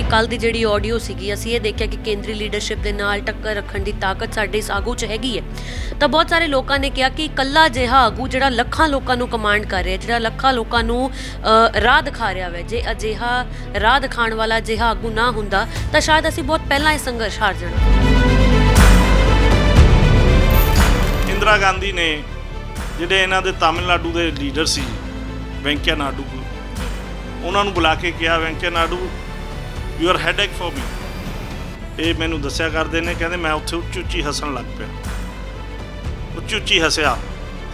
ਕੱਲ੍ਹ ਦੀ ਜਿਹੜੀ ਆਡੀਓ ਸੀਗੀ, ਅਸੀਂ ਇਹ ਦੇਖਿਆ ਕਿ ਕੇਂਦਰੀ ਲੀਡਰਸ਼ਿਪ ਦੇ ਨਾਲ ਟੱਕਰ ਰੱਖਣ ਦੀ ਤਾਕਤ ਸਾਡੇ ਇਸ ਆਗੂ 'ਚ ਹੈਗੀ ਹੈ। ਤਾਂ ਬਹੁਤ ਸਾਰੇ ਲੋਕਾਂ ਨੇ ਕਿਹਾ ਕਿ ਇਕੱਲਾ ਅਜਿਹਾ ਆਗੂ ਜਿਹੜਾ ਲੱਖਾਂ ਲੋਕਾਂ ਨੂੰ ਕਮਾਂਡ ਕਰ ਰਿਹਾ, ਜਿਹੜਾ ਲੱਖਾਂ ਲੋਕਾਂ ਨੂੰ ਰਾਹ ਦਿਖਾ ਰਿਹਾ ਵਾ, ਜੇ ਅਜਿਹਾ ਰਾਹ ਦਿਖਾਉਣ ਵਾਲਾ ਅਜਿਹਾ ਆਗੂ ਨਾ ਹੁੰਦਾ ਤਾਂ ਸ਼ਾਇਦ ਅਸੀਂ ਬਹੁਤ ਪਹਿਲਾਂ ਇਹ ਸੰਘਰਸ਼ ਹਾਰ ਜਾਣਾ। ਇੰਦਰਾ ਗਾਂਧੀ ਨੇ ਜਿਹੜੇ ਇਹਨਾਂ ਦੇ ਤਾਮਿਲਨਾਡੂ ਦੇ ਲੀਡਰ ਸੀ ਵੈਂਕਈਆ ਨਾਇਡੂ, ਉਹਨਾਂ ਨੂੰ ਬੁਲਾ ਕੇ ਕਿਹਾ, Venkaiah Naidu you are headache for me. ਇਹ ਮੈਨੂੰ ਦੱਸਿਆ ਕਰਦੇ ਨੇ, ਕਹਿੰਦੇ ਮੈਂ ਉੱਥੇ ਉੱਚੀ ਉੱਚੀ ਹੱਸਣ ਲੱਗ ਪਿਆ, ਉੱਚੀ ਉੱਚੀ ਹੱਸਿਆ।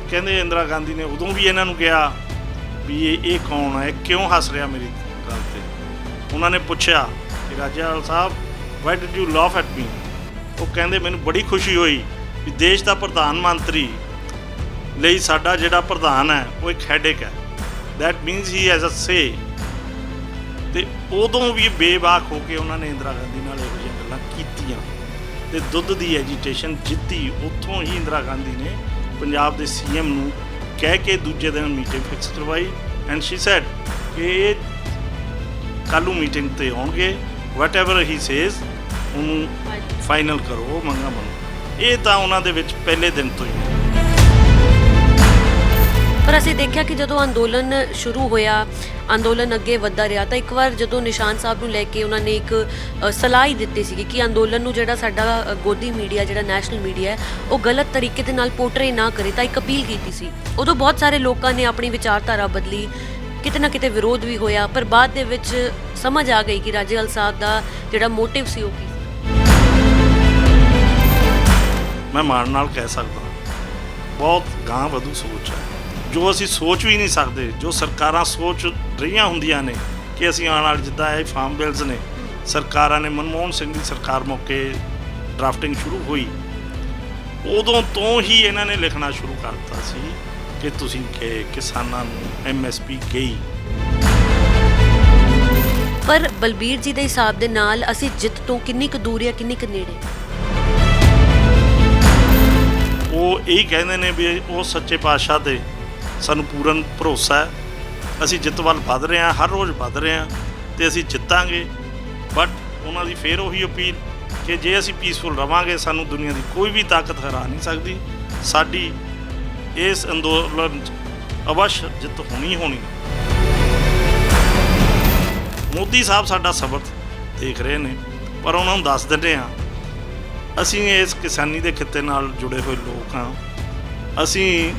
ਕਹਿੰਦੇ ਇੰਦਰਾ ਗਾਂਧੀ ਨੇ ਉਦੋਂ ਵੀ ਇਹਨਾਂ ਨੂੰ ਕਿਹਾ ਵੀ ਇਹ ਕੌਣ ਹੈ, ਕਿਉਂ ਹੱਸ ਰਿਹਾ ਮੇਰੀ ਗੱਲ 'ਤੇ। ਉਹਨਾਂ ਨੇ ਪੁੱਛਿਆ ਕਿ ਰਾਜੇਵਾਲ ਸਾਹਿਬ why did you laugh at ਮੀ। ਉਹ ਕਹਿੰਦੇ ਮੈਨੂੰ ਬੜੀ ਖੁਸ਼ੀ ਹੋਈ ਵੀ ਦੇਸ਼ ਦਾ ਪ੍ਰਧਾਨ ਮੰਤਰੀ ਲਈ ਸਾਡਾ ਜਿਹੜਾ ਪ੍ਰਧਾਨ ਹੈ ਉਹ ਇੱਕ ਹੈਡੇਕ ਹੈ, that means he has a say. ਅਤੇ ਉਦੋਂ ਵੀ ਬੇਬਾਕ ਹੋ ਕੇ ਉਹਨਾਂ ਨੇ ਇੰਦਰਾ ਗਾਂਧੀ ਨਾਲ ਇਹੋ ਜਿਹੀਆਂ ਗੱਲਾਂ ਕੀਤੀਆਂ ਅਤੇ ਦੁੱਧ ਦੀ ਐਜੀਟੇਸ਼ਨ ਜਿੱਤੀ। ਉੱਥੋਂ ਹੀ ਇੰਦਰਾ ਗਾਂਧੀ ਨੇ ਪੰਜਾਬ ਦੇ CM ਨੂੰ ਕਹਿ ਕੇ ਦੂਜੇ ਦਿਨ ਮੀਟਿੰਗ ਫਿਕਸ ਕਰਵਾਈ ਐਂਡ ਸ਼ੀ ਸੈਡ ਕਿ ਇਹ ਕੱਲ੍ਹ ਨੂੰ ਮੀਟਿੰਗ 'ਤੇ ਆਉਣਗੇ, ਵਟ ਐਵਰ ਹੀ ਸੇਜ਼ ਉਹਨੂੰ ਫਾਈਨਲ ਕਰੋ, ਉਹ ਮੰਗਾਂ ਮੰਨੋ। ਇਹ ਤਾਂ ਉਹਨਾਂ ਦੇ ਵਿੱਚ ਪਹਿਲੇ ਦਿਨ ਤੋਂ ਹੀ। ਪਰ ਅਸੀਂ ਦੇਖਿਆ ਕਿ ਜਦੋਂ ਅੰਦੋਲਨ ਸ਼ੁਰੂ ਹੋਇਆ, ਅੰਦੋਲਨ ਅੱਗੇ ਵੱਧਦਾ ਰਿਹਾ, ਤਾਂ ਇੱਕ ਵਾਰ ਜਦੋਂ ਨਿਸ਼ਾਨ ਸਾਹਿਬ ਨੂੰ ਲੈ ਕੇ ਉਹਨਾਂ ਨੇ ਇੱਕ ਸਲਾਹ ਹੀ ਦਿੱਤੀ ਸੀਗੀ ਕਿ ਅੰਦੋਲਨ ਨੂੰ ਜਿਹੜਾ ਸਾਡਾ ਗੋਦੀ ਮੀਡੀਆ, ਜਿਹੜਾ ਨੈਸ਼ਨਲ ਮੀਡੀਆ ਹੈ, ਉਹ ਗਲਤ ਤਰੀਕੇ ਦੇ ਨਾਲ ਪੋਰਟਰੇ ਨਾ ਕਰੇ, ਤਾਂ ਇੱਕ ਅਪੀਲ ਕੀਤੀ ਸੀ। ਉਦੋਂ ਬਹੁਤ ਸਾਰੇ ਲੋਕਾਂ ਨੇ ਆਪਣੀ ਵਿਚਾਰਧਾਰਾ ਬਦਲੀ, ਕਿਤੇ ਨਾ ਕਿਤੇ ਵਿਰੋਧ ਵੀ ਹੋਇਆ, ਪਰ ਬਾਅਦ ਦੇ ਵਿੱਚ ਸਮਝ ਆ ਗਈ ਕਿ ਰਾਜੇਵਾਲ ਸਾਹਿਬ ਦਾ ਜਿਹੜਾ ਮੋਟਿਵ ਸੀ ਉਹ ਕੀ ਸੀ। ਮੈਂ ਮਾਣ ਨਾਲ ਕਹਿ ਸਕਦਾ ਬਹੁਤ ਗਾਂਹ ਵਧੂ ਸੋਚ ਹੈ, ਜੋ ਅਸੀਂ ਸੋਚ ਵੀ ਨਹੀਂ ਸਕਦੇ, ਜੋ ਸਰਕਾਰਾਂ ਸੋਚ ਰਹੀਆਂ ਹੁੰਦੀਆਂ ਨੇ ਕਿ ਅਸੀਂ ਆਉਣ ਵਾਲੇ, ਜਿੱਦਾਂ ਇਹ ਫਾਰਮ ਬਿਲਸ ਨੇ, ਸਰਕਾਰਾਂ ਨੇ ਮਨਮੋਹਨ ਸਿੰਘ ਦੀ ਸਰਕਾਰ ਮੌਕੇ ਡਰਾਫਟਿੰਗ ਸ਼ੁਰੂ ਹੋਈ, ਉਦੋਂ ਤੋਂ ਹੀ ਇਹਨਾਂ ਨੇ ਲਿਖਣਾ ਸ਼ੁਰੂ ਕਰ ਦਿੱਤਾ ਸੀ ਕਿ ਤੁਸੀਂ ਕਿ ਕਿਸਾਨਾਂ ਨੂੰ MSP ਗਈ। ਪਰ ਬਲਬੀਰ ਜੀ ਦੇ ਹਿਸਾਬ ਦੇ ਨਾਲ ਅਸੀਂ ਜਿੱਤ ਤੋਂ ਕਿੰਨੀ ਕੁ ਦੂਰ ਜਾਂ ਕਿੰਨੀ ਕੁ ਨੇੜੇ? ਉਹ ਇਹੀ ਕਹਿੰਦੇ ਨੇ ਵੀ ਉਹ ਸੱਚੇ ਪਾਤਸ਼ਾਹ 'ਤੇ ਸਾਨੂੰ ਪੂਰਨ ਭਰੋਸਾ ਹੈ, ਅਸੀਂ ਜਿੱਤ ਵੱਲ ਵੱਧ ਰਹੇ ਹਾਂ, ਹਰ ਰੋਜ਼ ਵੱਧ ਰਹੇ ਹਾਂ ਅਤੇ ਅਸੀਂ ਜਿੱਤਾਂਗੇ। ਬਟ ਉਹਨਾਂ ਦੀ ਫਿਰ ਉਹੀ ਅਪੀਲ ਕਿ ਜੇ ਅਸੀਂ ਪੀਸਫੁਲ ਰਵਾਂਗੇ, ਸਾਨੂੰ ਦੁਨੀਆ ਦੀ ਕੋਈ ਵੀ ਤਾਕਤ ਹਰਾ ਨਹੀਂ ਸਕਦੀ। ਸਾਡੀ ਇਸ ਅੰਦੋਲਨ 'ਚ ਅਵਸ਼ ਜਿੱਤ ਹੋਣੀ ਹੋਣੀ। ਮੋਦੀ ਸਾਹਿਬ ਸਾਡਾ ਸਬਰ ਦੇਖ ਰਹੇ ਨੇ, ਪਰ ਉਹਨਾਂ ਨੂੰ ਦੱਸ ਦਿੰਦੇ ਹਾਂ ਅਸੀਂ ਇਸ ਕਿਸਾਨੀ ਦੇ ਖਿੱਤੇ ਨਾਲ ਜੁੜੇ ਹੋਏ ਲੋਕ ਹਾਂ। ਅਸੀਂ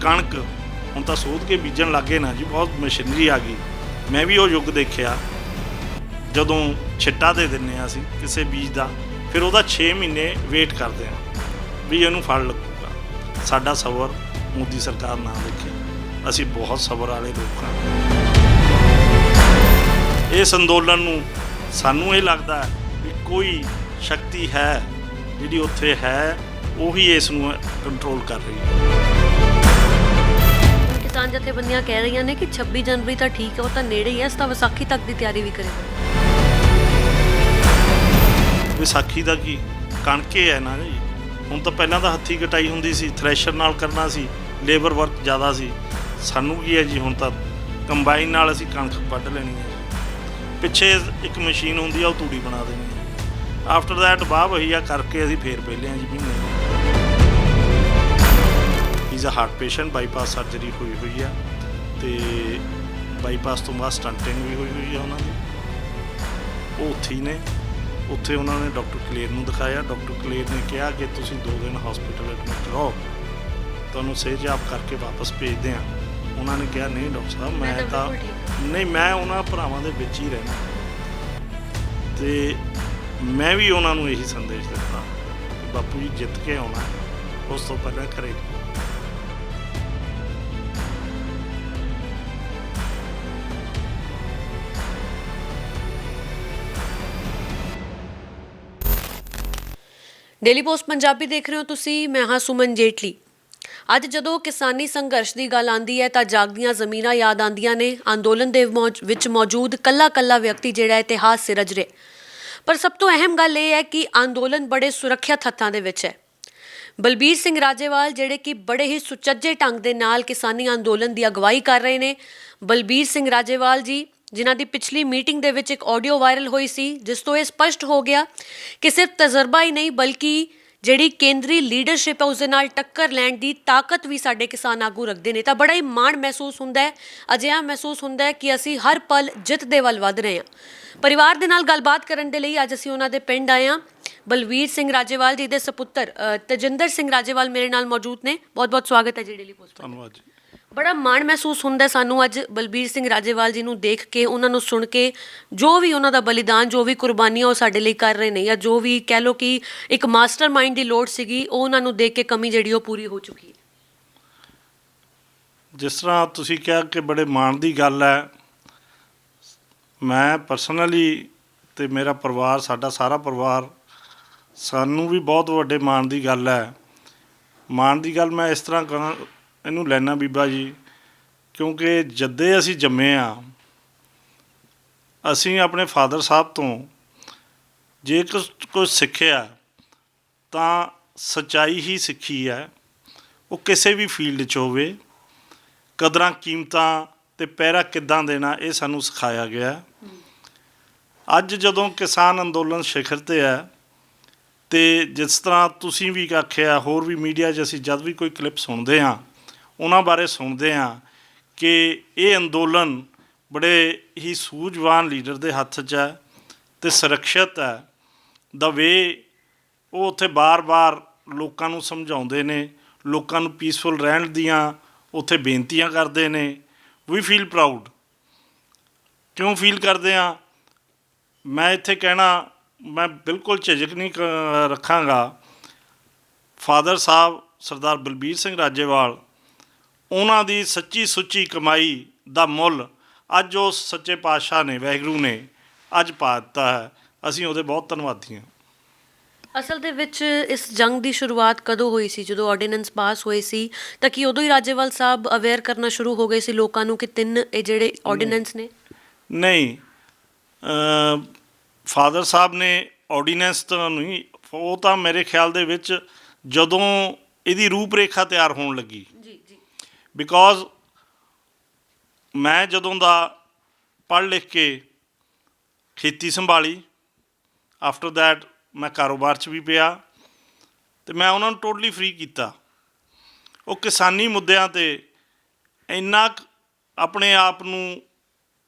ਕਣਕ ਹੁਣ ਤਾਂ ਸੋਧ ਕੇ ਬੀਜਣ ਲੱਗੇ ਨਾ ਜੀ, ਬਹੁਤ ਮਸ਼ੀਨਰੀ ਆ ਗਈ। ਮੈਂ ਵੀ ਉਹ ਯੁੱਗ ਦੇਖਿਆ ਜਦੋਂ ਛਿੱਟਾ ਦੇ ਦਿੰਦੇ ਹਾਂ ਅਸੀਂ ਕਿਸੇ ਬੀਜ ਦਾ, ਫਿਰ ਉਹਦਾ 6 ਮਹੀਨੇ ਵੇਟ ਕਰਦੇ ਹਾਂ ਵੀ ਇਹਨੂੰ ਫਲ ਲੱਗੂਗਾ। ਸਾਡਾ ਸਬਰ ਮੋਦੀ ਸਰਕਾਰ ਨਾ ਦੇਖੇ, ਅਸੀਂ ਬਹੁਤ ਸਬਰ ਵਾਲੇ ਲੋਕ ਹਾਂ। ਇਸ ਅੰਦੋਲਨ ਨੂੰ ਸਾਨੂੰ ਇਹ ਲੱਗਦਾ ਵੀ ਕੋਈ ਸ਼ਕਤੀ ਹੈ ਜਿਹੜੀ ਉੱਥੇ ਹੈ, ਉਹੀ ਇਸ ਨੂੰ ਕੰਟਰੋਲ ਕਰ ਰਹੀ ਹੈ। ਕਿਸਾਨ ਜਥੇਬੰਦੀਆਂ ਕਹਿ ਰਹੀਆਂ ਨੇ ਕਿ 26 ਜਨਵਰੀ ਤਾਂ ਠੀਕ ਹੈ, ਉਹ ਤਾਂ ਨੇੜੇ ਹੀ ਹੈ, ਇਸ ਤਾਂ ਵਿਸਾਖੀ ਤੱਕ ਦੀ ਤਿਆਰੀ ਵੀ ਕਰੇ। ਵਿਸਾਖੀ ਦਾ ਕੀ, ਕਣਕੇ ਹੈ ਨਾ ਜੀ। ਹੁਣ ਤਾਂ ਪਹਿਲਾਂ ਤਾਂ ਹੱਥੀਂ ਕਟਾਈ ਹੁੰਦੀ ਸੀ, ਥ੍ਰੈਸ਼ਰ ਨਾਲ ਕਰਨਾ ਸੀ, ਲੇਬਰ ਵਰਕ ਜ਼ਿਆਦਾ ਸੀ। ਸਾਨੂੰ ਕੀ ਹੈ ਜੀ, ਹੁਣ ਤਾਂ ਕੰਬਾਈਨ ਨਾਲ ਅਸੀਂ ਕਣਕ ਵੱਢ ਲੈਣੀ ਹੈ। ਪਿੱਛੇ ਇੱਕ ਮਸ਼ੀਨ ਹੁੰਦੀ ਆ, ਉਹ ਤੂੜੀ ਬਣਾ ਦੇਣੀ ਹੈ। ਆਫਟਰ ਦੈਟ ਵਾਹ ਵਹੀਆ ਕਰਕੇ ਅਸੀਂ ਫੇਰ ਵਿਹਲੇ ਹਾਂ ਜੀ ਮਹੀਨੇ। Is a heart patient, bypass surgery ਹੋਈ ਆ ਅਤੇ ਬਾਈਪਾਸ ਤੋਂ ਬਾਅਦ ਸਟੰਟਿੰਗ ਵੀ ਹੋਈ ਆ ਉਹਨਾਂ ਦੀ। ਉਹ ਉੱਥੇ ਹੀ ਨੇ, ਉੱਥੇ ਉਹਨਾਂ ਨੇ ਡਾਕਟਰ ਕਲੇਰ ਨੂੰ ਦਿਖਾਇਆ। ਡਾਕਟਰ ਕਲੇਰ ਨੇ ਕਿਹਾ ਕਿ ਤੁਸੀਂ 2 ਦਿਨ ਹਸਪੀਟਲ ਐਡਮਿਟ ਰਹੋ, ਤੁਹਾਨੂੰ ਸਿਹਤਯਾਬ ਕਰਕੇ ਵਾਪਸ ਭੇਜਦੇ ਹਾਂ। ਉਹਨਾਂ ਨੇ ਕਿਹਾ ਨਹੀਂ ਡਾਕਟਰ ਸਾਹਿਬ, ਮੈਂ ਤਾਂ ਨਹੀਂ, ਮੈਂ ਉਹਨਾਂ ਭਰਾਵਾਂ ਦੇ ਵਿੱਚ ਹੀ ਰਹਿਣਾ। ਅਤੇ ਮੈਂ ਵੀ ਉਹਨਾਂ ਨੂੰ ਇਹੀ ਸੰਦੇਸ਼ ਦਿੱਤਾ ਕਿ ਬਾਪੂ ਜੀ ਜਿੱਤ ਕੇ ਆਉਣਾ, ਉਸ ਤੋਂ ਪਹਿਲਾਂ ਘਰੇ। ਡੇਲੀ ਪੋਸਟ ਪੰਜਾਬੀ ਦੇਖ ਰਹੇ ਹੋ ਤੁਸੀਂ, ਮੈਂ ਹਾਂ ਸੁਮਨ ਜੇਟਲੀ। ਅੱਜ ਜਦੋਂ ਕਿਸਾਨੀ ਸੰਘਰਸ਼ ਦੀ ਗੱਲ ਆਉਂਦੀ ਹੈ ਤਾਂ ਜਾਗਦੀਆਂ ਜ਼ਮੀਨਾਂ ਯਾਦ ਆਉਂਦੀਆਂ ਨੇ। ਅੰਦੋਲਨ ਦੇ ਵਿੱਚ ਮੌਜੂਦ ਕੱਲਾ ਵਿਅਕਤੀ ਜਿਹੜਾ ਇਤਿਹਾਸ ਸਿਰਜ ਰਿਹਾ। ਪਰ ਸਭ ਤੋਂ ਅਹਿਮ ਗੱਲ ਇਹ ਹੈ ਕਿ ਅੰਦੋਲਨ ਬੜੇ ਸੁਰੱਖਿਅਤ ਹੱਥਾਂ ਦੇ ਵਿੱਚ ਹੈ। ਬਲਬੀਰ ਸਿੰਘ ਰਾਜੇਵਾਲ ਜਿਹੜੇ ਕਿ ਬੜੇ ਹੀ ਸੁਚੱਜੇ ਢੰਗ ਦੇ ਨਾਲ ਕਿਸਾਨੀ ਅੰਦੋਲਨ ਦੀ ਅਗਵਾਈ ਕਰ ਰਹੇ ਨੇ। ਬਲਬੀਰ ਸਿੰਘ ਰਾਜੇਵਾਲ ਜੀ ਜਿਨ੍ਹਾਂ ਦੀ ਪਿਛਲੀ ਮੀਟਿੰਗ ਦੇ ਵਿੱਚ ਇੱਕ ਆਡੀਓ ਵਾਇਰਲ ਹੋਈ ਸੀ, ਜਿਸ ਤੋਂ ਇਹ ਸਪਸ਼ਟ ਹੋ ਗਿਆ ਕਿ ਸਿਰਫ ਤਜਰਬਾ ਹੀ ਨਹੀਂ ਬਲਕਿ ਜਿਹੜੀ ਕੇਂਦਰੀ ਲੀਡਰਸ਼ਿਪ ਹੈ ਉਸ ਦੇ ਨਾਲ ਟੱਕਰ ਲੈਣ ਦੀ ਤਾਕਤ ਵੀ ਸਾਡੇ ਕਿਸਾਨ ਆਗੂ ਰੱਖਦੇ ਨੇ। ਤਾਂ ਬੜਾ ਹੀ ਮਾਣ ਮਹਿਸੂਸ ਹੁੰਦਾ ਹੈ, ਅਜਿਹਾ ਮਹਿਸੂਸ ਹੁੰਦਾ ਹੈ ਕਿ ਅਸੀਂ ਹਰ ਪਲ ਜਿੱਤ ਦੇ ਵੱਲ ਵਧ ਰਹੇ ਹਾਂ। ਪਰਿਵਾਰ ਦੇ ਨਾਲ ਗੱਲਬਾਤ ਕਰਨ ਦੇ ਲਈ ਅੱਜ ਅਸੀਂ ਉਹਨਾਂ ਦੇ ਪਿੰਡ ਆਏ ਹਾਂ। ਬਲਵੀਰ ਸਿੰਘ ਰਾਜੇਵਾਲ ਜੀ ਦੇ ਸੁਪੁੱਤਰ ਤਜਿੰਦਰ ਸਿੰਘ ਰਾਜੇਵਾਲ ਮੇਰੇ ਨਾਲ ਮੌਜੂਦ ਨੇ। ਬਹੁਤ ਬਹੁਤ ਸਵਾਗਤ ਹੈ ਜੀ ਡੇਲੀ ਪੋਸਟ। ਧੰਨਵਾਦ ਜੀ। ਬੜਾ ਮਾਣ ਮਹਿਸੂਸ ਹੁੰਦਾ ਸਾਨੂੰ ਅੱਜ ਬਲਬੀਰ ਸਿੰਘ ਰਾਜੇਵਾਲ ਜੀ ਨੂੰ ਦੇਖ ਕੇ, ਉਹਨਾਂ ਨੂੰ ਸੁਣ ਕੇ, ਜੋ ਵੀ ਉਹਨਾਂ ਦਾ ਬਲੀਦਾਨ, ਜੋ ਵੀ ਕੁਰਬਾਨੀਆਂ ਉਹ ਸਾਡੇ ਲਈ ਕਰ ਰਹੇ ਨੇ, ਜਾਂ ਜੋ ਵੀ ਕਹਿ ਲਓ ਕਿ ਇੱਕ ਮਾਸਟਰ ਮਾਈਂਡ ਦੀ ਲੋੜ ਸੀਗੀ, ਉਹ ਉਹਨਾਂ ਨੂੰ ਦੇਖ ਕੇ ਕਮੀ ਜਿਹੜੀ ਉਹ ਪੂਰੀ ਹੋ ਚੁੱਕੀ ਹੈ। ਜਿਸ ਤਰ੍ਹਾਂ ਤੁਸੀਂ ਕਿਹਾ ਕਿ ਬੜੇ ਮਾਣ ਦੀ ਗੱਲ ਹੈ, ਮੈਂ ਪਰਸਨਲੀ ਅਤੇ ਮੇਰਾ ਪਰਿਵਾਰ, ਸਾਡਾ ਸਾਰਾ ਪਰਿਵਾਰ, ਸਾਨੂੰ ਵੀ ਬਹੁਤ ਵੱਡੇ ਮਾਣ ਦੀ ਗੱਲ ਹੈ। ਮਾਣ ਦੀ ਗੱਲ ਮੈਂ ਇਸ ਤਰ੍ਹਾਂ ਕਰਾਂ ਇਹਨੂੰ ਲੈਣਾ ਬੀਬਾ ਜੀ, ਕਿਉਂਕਿ ਜਦੇ ਅਸੀਂ ਜੰਮੇ ਹਾਂ, ਅਸੀਂ ਆਪਣੇ ਫਾਦਰ ਸਾਹਿਬ ਤੋਂ ਜੇ ਕੁਝ ਸਿੱਖਿਆ ਤਾਂ ਸੱਚਾਈ ਹੀ ਸਿੱਖੀ ਹੈ। ਉਹ ਕਿਸੇ ਵੀ ਫੀਲਡ 'ਚ ਹੋਵੇ, ਕਦਰਾਂ ਕੀਮਤਾਂ ਅਤੇ ਪਹਿਰਾ ਕਿੱਦਾਂ ਦੇਣਾ, ਇਹ ਸਾਨੂੰ ਸਿਖਾਇਆ ਗਿਆ। ਅੱਜ ਜਦੋਂ ਕਿਸਾਨ ਅੰਦੋਲਨ ਸ਼ਿਖਰ 'ਤੇ ਹੈ, ਅਤੇ ਜਿਸ ਤਰ੍ਹਾਂ ਤੁਸੀਂ ਵੀ ਆਖਿਆ, ਹੋਰ ਵੀ ਮੀਡੀਆ 'ਚ ਅਸੀਂ ਜਦ ਵੀ ਕੋਈ ਕਲਿੱਪ ਸੁਣਦੇ ਹਾਂ, ਉਹਨਾਂ ਬਾਰੇ ਸੁਣਦੇ ਹਾਂ ਕਿ ਇਹ ਅੰਦੋਲਨ ਬੜੇ ਹੀ ਸੂਝਵਾਨ ਲੀਡਰ ਦੇ ਹੱਥ 'ਚ ਹੈ ਅਤੇ ਸੁਰੱਖਿਅਤ ਹੈ। ਦਾ ਵੇ ਉਹ ਉੱਥੇ ਬਾਰ-ਬਾਰ ਲੋਕਾਂ ਨੂੰ ਸਮਝਾਉਂਦੇ ਨੇ, ਲੋਕਾਂ ਨੂੰ ਪੀਸਫੁਲ ਰਹਿਣ ਦੀਆਂ ਉੱਥੇ ਬੇਨਤੀਆਂ ਕਰਦੇ ਨੇ। ਵੀ ਫੀਲ ਪ੍ਰਾਊਡ। ਕਿਉਂ ਫੀਲ ਕਰਦੇ ਹਾਂ? ਮੈਂ ਇੱਥੇ ਕਹਿਣਾ, ਮੈਂ ਬਿਲਕੁਲ ਝਿਜਕ ਨਹੀਂ ਰੱਖਾਂਗਾ। ਫਾਦਰ ਸਾਹਿਬ ਸਰਦਾਰ ਬਲਬੀਰ ਸਿੰਘ ਰਾਜੇਵਾਲ, ਉਹਨਾਂ ਦੀ ਸੱਚੀ ਸੁੱਚੀ ਕਮਾਈ ਦਾ ਮੁੱਲ ਅੱਜ ਉਸ ਸੱਚੇ ਪਾਤਸ਼ਾਹ ਨੇ, ਵਾਹਿਗੁਰੂ ਨੇ ਅੱਜ ਪਾ ਦਿੱਤਾ ਹੈ। ਅਸੀਂ ਉਹਦੇ ਬਹੁਤ ਧੰਨਵਾਦੀ ਹਾਂ। ਅਸਲ ਦੇ ਵਿੱਚ ਇਸ ਜੰਗ ਦੀ ਸ਼ੁਰੂਆਤ ਕਦੋਂ ਹੋਈ ਸੀ? ਜਦੋਂ ਆਰਡੀਨੈਂਸ ਪਾਸ ਹੋਏ ਸੀ ਤਾਂ ਕੀ ਉਦੋਂ ਹੀ ਰਾਜੇਵਾਲ ਸਾਹਿਬ ਅਵੇਅਰ ਕਰਨਾ ਸ਼ੁਰੂ ਹੋ ਗਏ ਸੀ ਲੋਕਾਂ ਨੂੰ ਕਿ ਤਿੰਨ ਇਹ ਜਿਹੜੇ ਆਰਡੀਨੈਂਸ ਨੇ? ਨਹੀਂ, ਫਾਦਰ ਸਾਹਿਬ ਨੇ ਆਰਡੀਨੈਂਸ ਤਾਂ ਨਹੀਂ, ਉਹ ਤਾਂ ਮੇਰੇ ਖਿਆਲ ਦੇ ਵਿੱਚ ਜਦੋਂ ਇਹਦੀ ਰੂਪ ਰੇਖਾ ਤਿਆਰ ਹੋਣ ਲੱਗੀ, ਬਿਕੋਜ਼ ਮੈਂ ਜਦੋਂ ਦਾ ਪੜ੍ਹ ਲਿਖ ਕੇ ਖੇਤੀ ਸੰਭਾਲੀ, ਆਫਟਰ ਦੈਟ ਮੈਂ ਕਾਰੋਬਾਰ 'ਚ ਵੀ ਪਿਆ ਅਤੇ ਮੈਂ ਉਹਨਾਂ ਨੂੰ ਟੋਟਲੀ ਫ੍ਰੀ ਕੀਤਾ। ਉਹ ਕਿਸਾਨੀ ਮੁੱਦਿਆਂ 'ਤੇ ਇੰਨਾ ਆਪਣੇ ਆਪ ਨੂੰ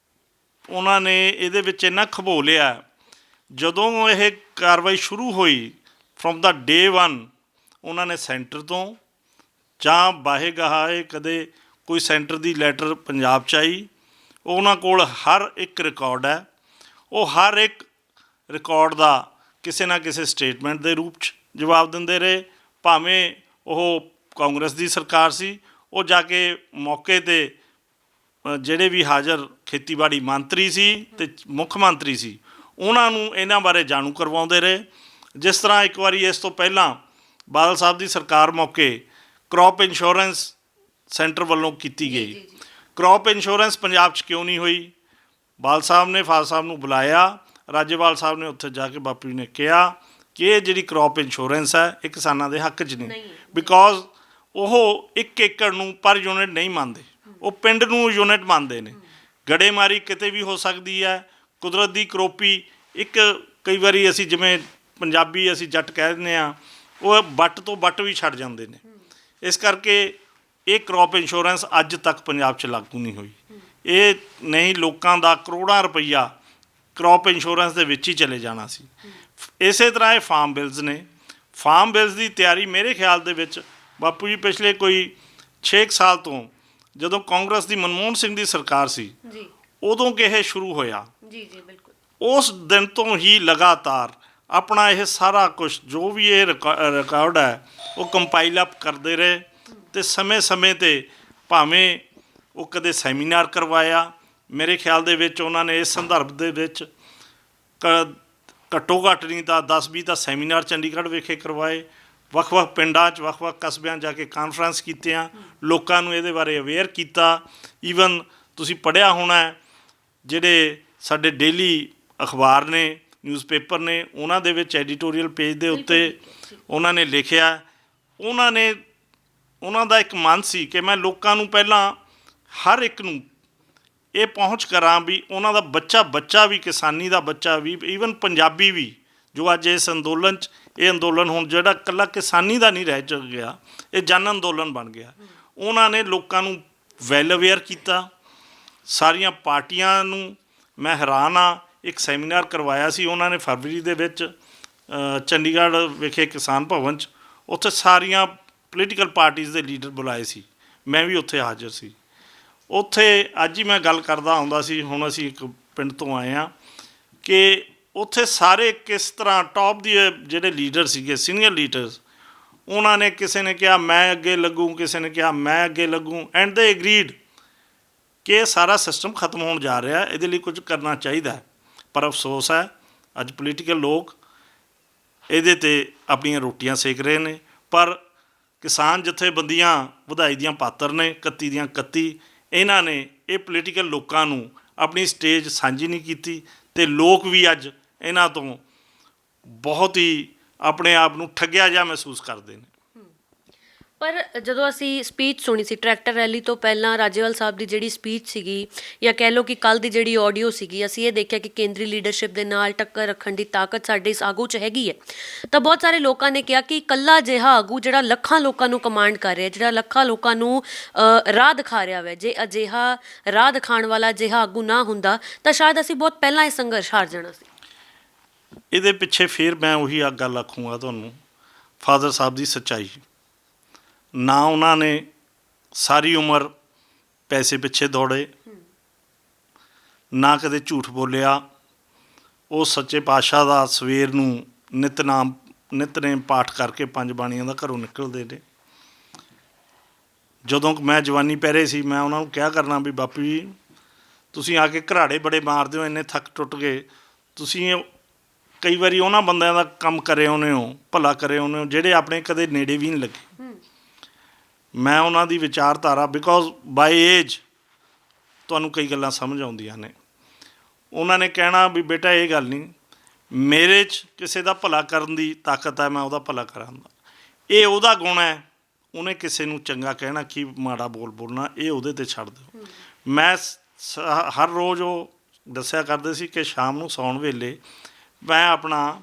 ਉਹਨਾਂ ਨੇ ਇਹਦੇ ਵਿੱਚ ਇੰਨਾ ਖਬੋ ਲਿਆ। ਜਦੋਂ ਇਹ ਕਾਰਵਾਈ ਸ਼ੁਰੂ ਹੋਈ, ਫਰੋਮ ਦਾ ਡੇ 1 ਉਹਨਾਂ ਨੇ ਸੈਂਟਰ ਤੋਂ ਜਾਂ ਬਾਹੇ ਗਾਹੇ ਕਦੇ ਕੋਈ ਸੈਂਟਰ ਦੀ ਲੈਟਰ ਪੰਜਾਬ 'ਚ ਆਈ, ਉਹਨਾਂ ਕੋਲ ਹਰ ਇੱਕ ਰਿਕਾਰਡ ਹੈ। ਉਹ ਹਰ ਇੱਕ ਰਿਕਾਰਡ ਦਾ ਕਿਸੇ ਨਾ ਕਿਸੇ ਸਟੇਟਮੈਂਟ ਦੇ ਰੂਪ 'ਚ ਜਵਾਬ ਦਿੰਦੇ ਰਹੇ। ਭਾਵੇਂ ਉਹ ਕਾਂਗਰਸ ਦੀ ਸਰਕਾਰ ਸੀ, ਉਹ ਜਾ ਕੇ ਮੌਕੇ 'ਤੇ ਜਿਹੜੇ ਵੀ ਹਾਜ਼ਰ ਖੇਤੀਬਾੜੀ ਮੰਤਰੀ ਸੀ ਅਤੇ ਮੁੱਖ ਮੰਤਰੀ ਸੀ, ਉਹਨਾਂ ਨੂੰ ਇਹਨਾਂ ਬਾਰੇ ਜਾਣੂ ਕਰਵਾਉਂਦੇ ਰਹੇ। ਜਿਸ ਤਰ੍ਹਾਂ ਇੱਕ ਵਾਰੀ ਇਸ ਤੋਂ ਪਹਿਲਾਂ ਬਾਦਲ ਸਾਹਿਬ ਦੀ ਸਰਕਾਰ ਮੌਕੇ ਕ੍ਰੌਪ ਇੰਸ਼ੋਰੈਂਸ ਸੈਂਟਰ ਵੱਲੋਂ ਕੀਤੀ ਗਈ। ਕ੍ਰੌਪ ਇੰਸ਼ੋਰੈਂਸ ਪੰਜਾਬ 'ਚ ਕਿਉਂ ਨਹੀਂ ਹੋਈ? ਬਾਦਲ ਸਾਹਿਬ ਨੇ ਫਾਦਰ ਸਾਹਿਬ ਨੂੰ ਬੁਲਾਇਆ, ਰਾਜੇਵਾਲ ਸਾਹਿਬ ਨੇ ਉੱਥੇ ਜਾ ਕੇ ਬਾਪੂ ਜੀ ਨੇ ਕਿਹਾ ਕਿ ਇਹ ਜਿਹੜੀ ਕ੍ਰੌਪ ਇੰਸ਼ੋਰੈਂਸ ਹੈ ਇਹ ਕਿਸਾਨਾਂ ਦੇ ਹੱਕ 'ਚ ਨਹੀਂ, ਬਿਕੋਜ਼ ਉਹ 1 ਏਕੜ ਨੂੰ ਪਰ ਯੂਨਿਟ ਨਹੀਂ ਮੰਨਦੇ, ਉਹ ਪਿੰਡ ਨੂੰ ਯੂਨਿਟ ਮੰਨਦੇ ਨੇ। ਗੜੇਮਾਰੀ ਕਿਤੇ ਵੀ ਹੋ ਸਕਦੀ ਹੈ, ਕੁਦਰਤ ਦੀ ਕਰੋਪੀ ਇੱਕ, ਕਈ ਵਾਰੀ ਅਸੀਂ ਜਿਵੇਂ ਪੰਜਾਬੀ ਅਸੀਂ ਜੱਟ ਕਹਿ ਦਿੰਦੇ ਹਾਂ, ਉਹ ਵੱਟ ਤੋਂ ਵੱਟ ਵੀ ਛੱਡ ਜਾਂਦੇ ਨੇ। ਇਸ ਕਰਕੇ ਇਹ ਕ੍ਰੌਪ ਇੰਸ਼ੋਰੈਂਸ ਅੱਜ ਤੱਕ ਪੰਜਾਬ 'ਚ ਲਾਗੂ ਨਹੀਂ ਹੋਈ। ਇਹ ਨਹੀਂ, ਲੋਕਾਂ ਦਾ ਕਰੋੜਾਂ ਰੁਪਈਆ ਕ੍ਰੌਪ ਇੰਸ਼ੋਰੈਂਸ ਦੇ ਵਿੱਚ ਹੀ ਚਲੇ ਜਾਣਾ ਸੀ। ਇਸੇ ਤਰ੍ਹਾਂ ਇਹ ਫਾਰਮ ਬਿਲਸ ਨੇ। ਫਾਰਮ ਬਿਲਸ ਦੀ ਤਿਆਰੀ ਮੇਰੇ ਖਿਆਲ ਦੇ ਵਿੱਚ ਬਾਪੂ ਜੀ ਪਿਛਲੇ ਕੋਈ 6 ਸਾਲ ਤੋਂ, ਜਦੋਂ ਕਾਂਗਰਸ ਦੀ ਮਨਮੋਹਨ ਸਿੰਘ ਦੀ ਸਰਕਾਰ ਸੀ, ਉਦੋਂ ਕਿ ਇਹ ਸ਼ੁਰੂ ਹੋਇਆ। ਬਿਲਕੁਲ। ਉਸ ਦਿਨ ਤੋਂ ਹੀ ਲਗਾਤਾਰ ਆਪਣਾ ਇਹ ਸਾਰਾ ਕੁਝ ਜੋ ਵੀ ਇਹ ਰਿਕਾਰਡ ਹੈ ਉਹ ਕੰਪਾਈਲ ਅਪ ਕਰਦੇ ਰਹੇ ਅਤੇ ਸਮੇਂ 'ਤੇ ਭਾਵੇਂ ਉਹ ਕਦੇ ਸੈਮੀਨਾਰ ਕਰਵਾਇਆ। ਮੇਰੇ ਖਿਆਲ ਦੇ ਵਿੱਚ ਉਹਨਾਂ ਨੇ ਇਸ ਸੰਦਰਭ ਦੇ ਵਿੱਚ ਘੱਟੋ ਘੱਟ ਨਹੀਂ ਤਾਂ 10-20 ਤਾਂ ਸੈਮੀਨਾਰ ਚੰਡੀਗੜ੍ਹ ਵਿਖੇ ਕਰਵਾਏ। ਵੱਖ-ਵੱਖ ਪਿੰਡਾਂ 'ਚ, ਵੱਖ-ਵੱਖ ਕਸਬਿਆਂ 'ਚ ਜਾ ਕੇ ਕਾਨਫਰੰਸ ਕੀਤੀਆਂ, ਲੋਕਾਂ ਨੂੰ ਇਹਦੇ ਬਾਰੇ ਅਵੇਅਰ ਕੀਤਾ। ਈਵਨ ਤੁਸੀਂ ਪੜ੍ਹਿਆ ਹੋਣਾ, ਜਿਹੜੇ ਸਾਡੇ ਡੇਲੀ ਅਖਬਾਰ ਨੇ, ਨਿਊਜ਼ਪੇਪਰ ਨੇ, ਉਹਨਾਂ ਦੇ ਵਿੱਚ ਐਡੀਟੋਰੀਅਲ ਪੇਜ ਦੇ ਉੱਤੇ ਉਹਨਾਂ ਨੇ ਲਿਖਿਆ। ਉਹਨਾਂ ਦਾ ਇੱਕ ਮਨ ਸੀ ਕਿ ਮੈਂ ਲੋਕਾਂ ਨੂੰ ਪਹਿਲਾਂ ਹਰ ਇੱਕ ਨੂੰ ਇਹ ਪਹੁੰਚ ਕਰਾਂ ਵੀ ਉਹਨਾਂ ਦਾ ਬੱਚਾ ਵੀ, ਕਿਸਾਨੀ ਦਾ ਬੱਚਾ ਵੀ, ਈਵਨ ਪੰਜਾਬੀ ਵੀ, ਜੋ ਅੱਜ ਇਸ ਅੰਦੋਲਨ 'ਚ, ਇਹ ਅੰਦੋਲਨ ਹੁਣ ਜਿਹੜਾ ਇਕੱਲਾ ਕਿਸਾਨੀ ਦਾ ਨਹੀਂ ਰਹਿ ਗਿਆ, ਇਹ ਜਨ ਅੰਦੋਲਨ ਬਣ ਗਿਆ। ਉਹਨਾਂ ਨੇ ਲੋਕਾਂ ਨੂੰ ਵੈਲ ਅਵੇਅਰ ਕੀਤਾ, ਸਾਰੀਆਂ ਪਾਰਟੀਆਂ ਨੂੰ। ਮੈਂ ਹੈਰਾਨ ਹਾਂ, ਇੱਕ ਸੈਮੀਨਾਰ ਕਰਵਾਇਆ ਸੀ ਉਹਨਾਂ ਨੇ ਫਰਵਰੀ ਦੇ ਵਿੱਚ ਚੰਡੀਗੜ੍ਹ ਵਿਖੇ ਕਿਸਾਨ ਭਵਨ 'ਚ। ਉੱਥੇ ਸਾਰੀਆਂ ਪੋਲੀਟੀਕਲ ਪਾਰਟੀਜ਼ ਦੇ ਲੀਡਰ ਬੁਲਾਏ ਸੀ, ਮੈਂ ਵੀ ਉੱਥੇ ਹਾਜ਼ਰ ਸੀ। ਉੱਥੇ ਅੱਜ ਹੀ ਮੈਂ ਗੱਲ ਕਰਦਾ ਆਉਂਦਾ ਸੀ, ਹੁਣ ਅਸੀਂ ਇੱਕ ਪਿੰਡ ਤੋਂ ਆਏ ਹਾਂ, ਕਿ ਉੱਥੇ ਸਾਰੇ ਕਿਸ ਤਰ੍ਹਾਂ ਟੌਪ ਦੀ ਜਿਹੜੇ ਲੀਡਰ ਸੀਗੇ, ਸੀਨੀਅਰ ਲੀਡਰਸ, ਉਹਨਾਂ ਨੇ, ਕਿਸੇ ਨੇ ਕਿਹਾ ਮੈਂ ਅੱਗੇ ਲੱਗੂ, ਕਿਸੇ ਨੇ ਕਿਹਾ ਮੈਂ ਅੱਗੇ ਲੱਗੂ, ਐਂਡ ਦੇ ਐਗਰੀਡ ਕਿ ਇਹ ਸਾਰਾ ਸਿਸਟਮ ਖਤਮ ਹੋਣ ਜਾ ਰਿਹਾ, ਇਹਦੇ ਲਈ ਕੁਝ ਕਰਨਾ ਚਾਹੀਦਾ। ਪਰ ਅਫਸੋਸ ਹੈ ਅੱਜ ਪੋਲੀਟੀਕਲ ਲੋਕ ਇਹਦੇ 'ਤੇ ਆਪਣੀਆਂ ਰੋਟੀਆਂ ਸੇਕ ਰਹੇ ਨੇ। ਪਰ ਕਿਸਾਨ ਜਥੇਬੰਦੀਆਂ ਵਧਾਈ ਦੀਆਂ ਪਾਤਰ ਨੇ, 31 ਦੀਆਂ 31। ਇਹਨਾਂ ਨੇ ਇਹ ਪੋਲੀਟੀਕਲ ਲੋਕਾਂ ਨੂੰ ਆਪਣੀ ਸਟੇਜ ਸਾਂਝੀ ਨਹੀਂ ਕੀਤੀ, ਅਤੇ ਲੋਕ ਵੀ ਅੱਜ ਇਹਨਾਂ ਤੋਂ ਬਹੁਤ ਹੀ ਆਪਣੇ ਆਪ ਨੂੰ ਠੱਗਿਆ ਜਿਹਾ ਮਹਿਸੂਸ ਕਰਦੇ ਨੇ। ਪਰ ਜਦੋਂ ਅਸੀਂ ਸਪੀਚ ਸੁਣੀ ਸੀ ਟਰੈਕਟਰ ਰੈਲੀ ਤੋਂ ਪਹਿਲਾਂ, ਰਾਜੇਵਾਲ ਸਾਹਿਬ ਦੀ ਜਿਹੜੀ ਸਪੀਚ ਸੀਗੀ, ਜਾਂ ਕਹਿ ਲਓ ਕਿ ਕੱਲ੍ਹ ਦੀ ਜਿਹੜੀ ਆਡੀਓ ਸੀਗੀ, ਅਸੀਂ ਇਹ ਦੇਖਿਆ ਕਿ ਕੇਂਦਰੀ ਲੀਡਰਸ਼ਿਪ ਦੇ ਨਾਲ ਟੱਕਰ ਰੱਖਣ ਦੀ ਤਾਕਤ ਸਾਡੇ ਇਸ ਆਗੂ 'ਚ ਹੈਗੀ ਹੈ। ਤਾਂ ਬਹੁਤ ਸਾਰੇ ਲੋਕਾਂ ਨੇ ਕਿਹਾ ਕਿ ਇਕੱਲਾ ਅਜਿਹਾ ਆਗੂ ਜਿਹੜਾ ਲੱਖਾਂ ਲੋਕਾਂ ਨੂੰ ਕਮਾਂਡ ਕਰ ਰਿਹਾ, ਜਿਹੜਾ ਲੱਖਾਂ ਲੋਕਾਂ ਨੂੰ ਰਾਹ ਦਿਖਾ ਰਿਹਾ ਵਾ, ਜੇ ਅਜਿਹਾ ਰਾਹ ਦਿਖਾਉਣ ਵਾਲਾ ਅਜਿਹਾ ਆਗੂ ਨਾ ਹੁੰਦਾ ਤਾਂ ਸ਼ਾਇਦ ਅਸੀਂ ਬਹੁਤ ਪਹਿਲਾਂ ਇਹ ਸੰਘਰਸ਼ ਹਾਰ ਜਾਣਾ ਸੀ। ਇਹਦੇ ਪਿੱਛੇ ਫਿਰ ਮੈਂ ਉਹੀ ਗੱਲ ਆਖੂੰਗਾ ਤੁਹਾਨੂੰ, ਫਾਦਰ ਸਾਹਿਬ ਦੀ ਸੱਚਾਈ। ਨਾ ਉਹਨਾਂ ਨੇ ਸਾਰੀ ਉਮਰ ਪੈਸੇ ਪਿੱਛੇ ਦੌੜੇ, ਨਾ ਕਦੇ ਝੂਠ ਬੋਲਿਆ। ਉਹ ਸੱਚੇ ਪਾਤਸ਼ਾਹ ਦਾ ਸਵੇਰ ਨੂੰ ਨਿਤਨੇਮ ਪਾਠ ਕਰਕੇ 5 ਬਾਣੀਆਂ ਦਾ ਘਰੋਂ ਨਿਕਲਦੇ ਨੇ। ਜਦੋਂ ਮੈਂ ਜਵਾਨੀ ਪਹਿਰੇ ਸੀ, ਮੈਂ ਉਹਨਾਂ ਨੂੰ ਕਿਹਾ ਕਰਨਾ ਵੀ ਬਾਪੂ ਜੀ, ਤੁਸੀਂ ਆ ਕੇ ਘਰਾੜੇ ਬੜੇ ਮਾਰਦੇ ਹੋ, ਇੰਨੇ ਥੱਕ ਟੁੱਟ ਗਏ, ਤੁਸੀਂ ਕਈ ਵਾਰੀ ਉਹਨਾਂ ਬੰਦਿਆਂ ਦਾ ਕੰਮ ਕਰੇ ਆਉਂਦੇ ਹੋ, ਭਲਾ ਕਰੇ ਆਉਂਦੇ ਹੋ, ਜਿਹੜੇ ਆਪਣੇ ਕਦੇ ਨੇੜੇ ਵੀ ਨਹੀਂ ਲੱਗੇ। ਮੈਂ ਉਹਨਾਂ ਦੀ ਵਿਚਾਰਧਾਰਾ, ਬਿਕੋਜ਼ ਬਾਈ ਏਜ ਤੁਹਾਨੂੰ ਕਈ ਗੱਲਾਂ ਸਮਝ ਆਉਂਦੀਆਂ ਨੇ। ਉਹਨਾਂ ਨੇ ਕਹਿਣਾ ਵੀ ਬੇਟਾ ਇਹ ਗੱਲ ਨਹੀਂ, ਮੇਰੇ 'ਚ ਕਿਸੇ ਦਾ ਭਲਾ ਕਰਨ ਦੀ ਤਾਕਤ ਹੈ, ਮੈਂ ਉਹਦਾ ਭਲਾ ਕਰਾਂਗਾ। ਇਹ ਉਹਦਾ ਗੁਣ ਹੈ, ਉਹਨੇ ਕਿਸੇ ਨੂੰ ਚੰਗਾ ਕਹਿਣਾ ਕੀ ਮਾੜਾ ਬੋਲਣਾ, ਇਹ ਉਹਦੇ 'ਤੇ ਛੱਡ ਦਿਓ। ਮੈਂ ਹਰ ਰੋਜ਼ ਉਹ ਦੱਸਿਆ ਕਰਦੇ ਸੀ ਕਿ ਸ਼ਾਮ ਨੂੰ ਸੌਣ ਵੇਲੇ ਮੈਂ ਆਪਣਾ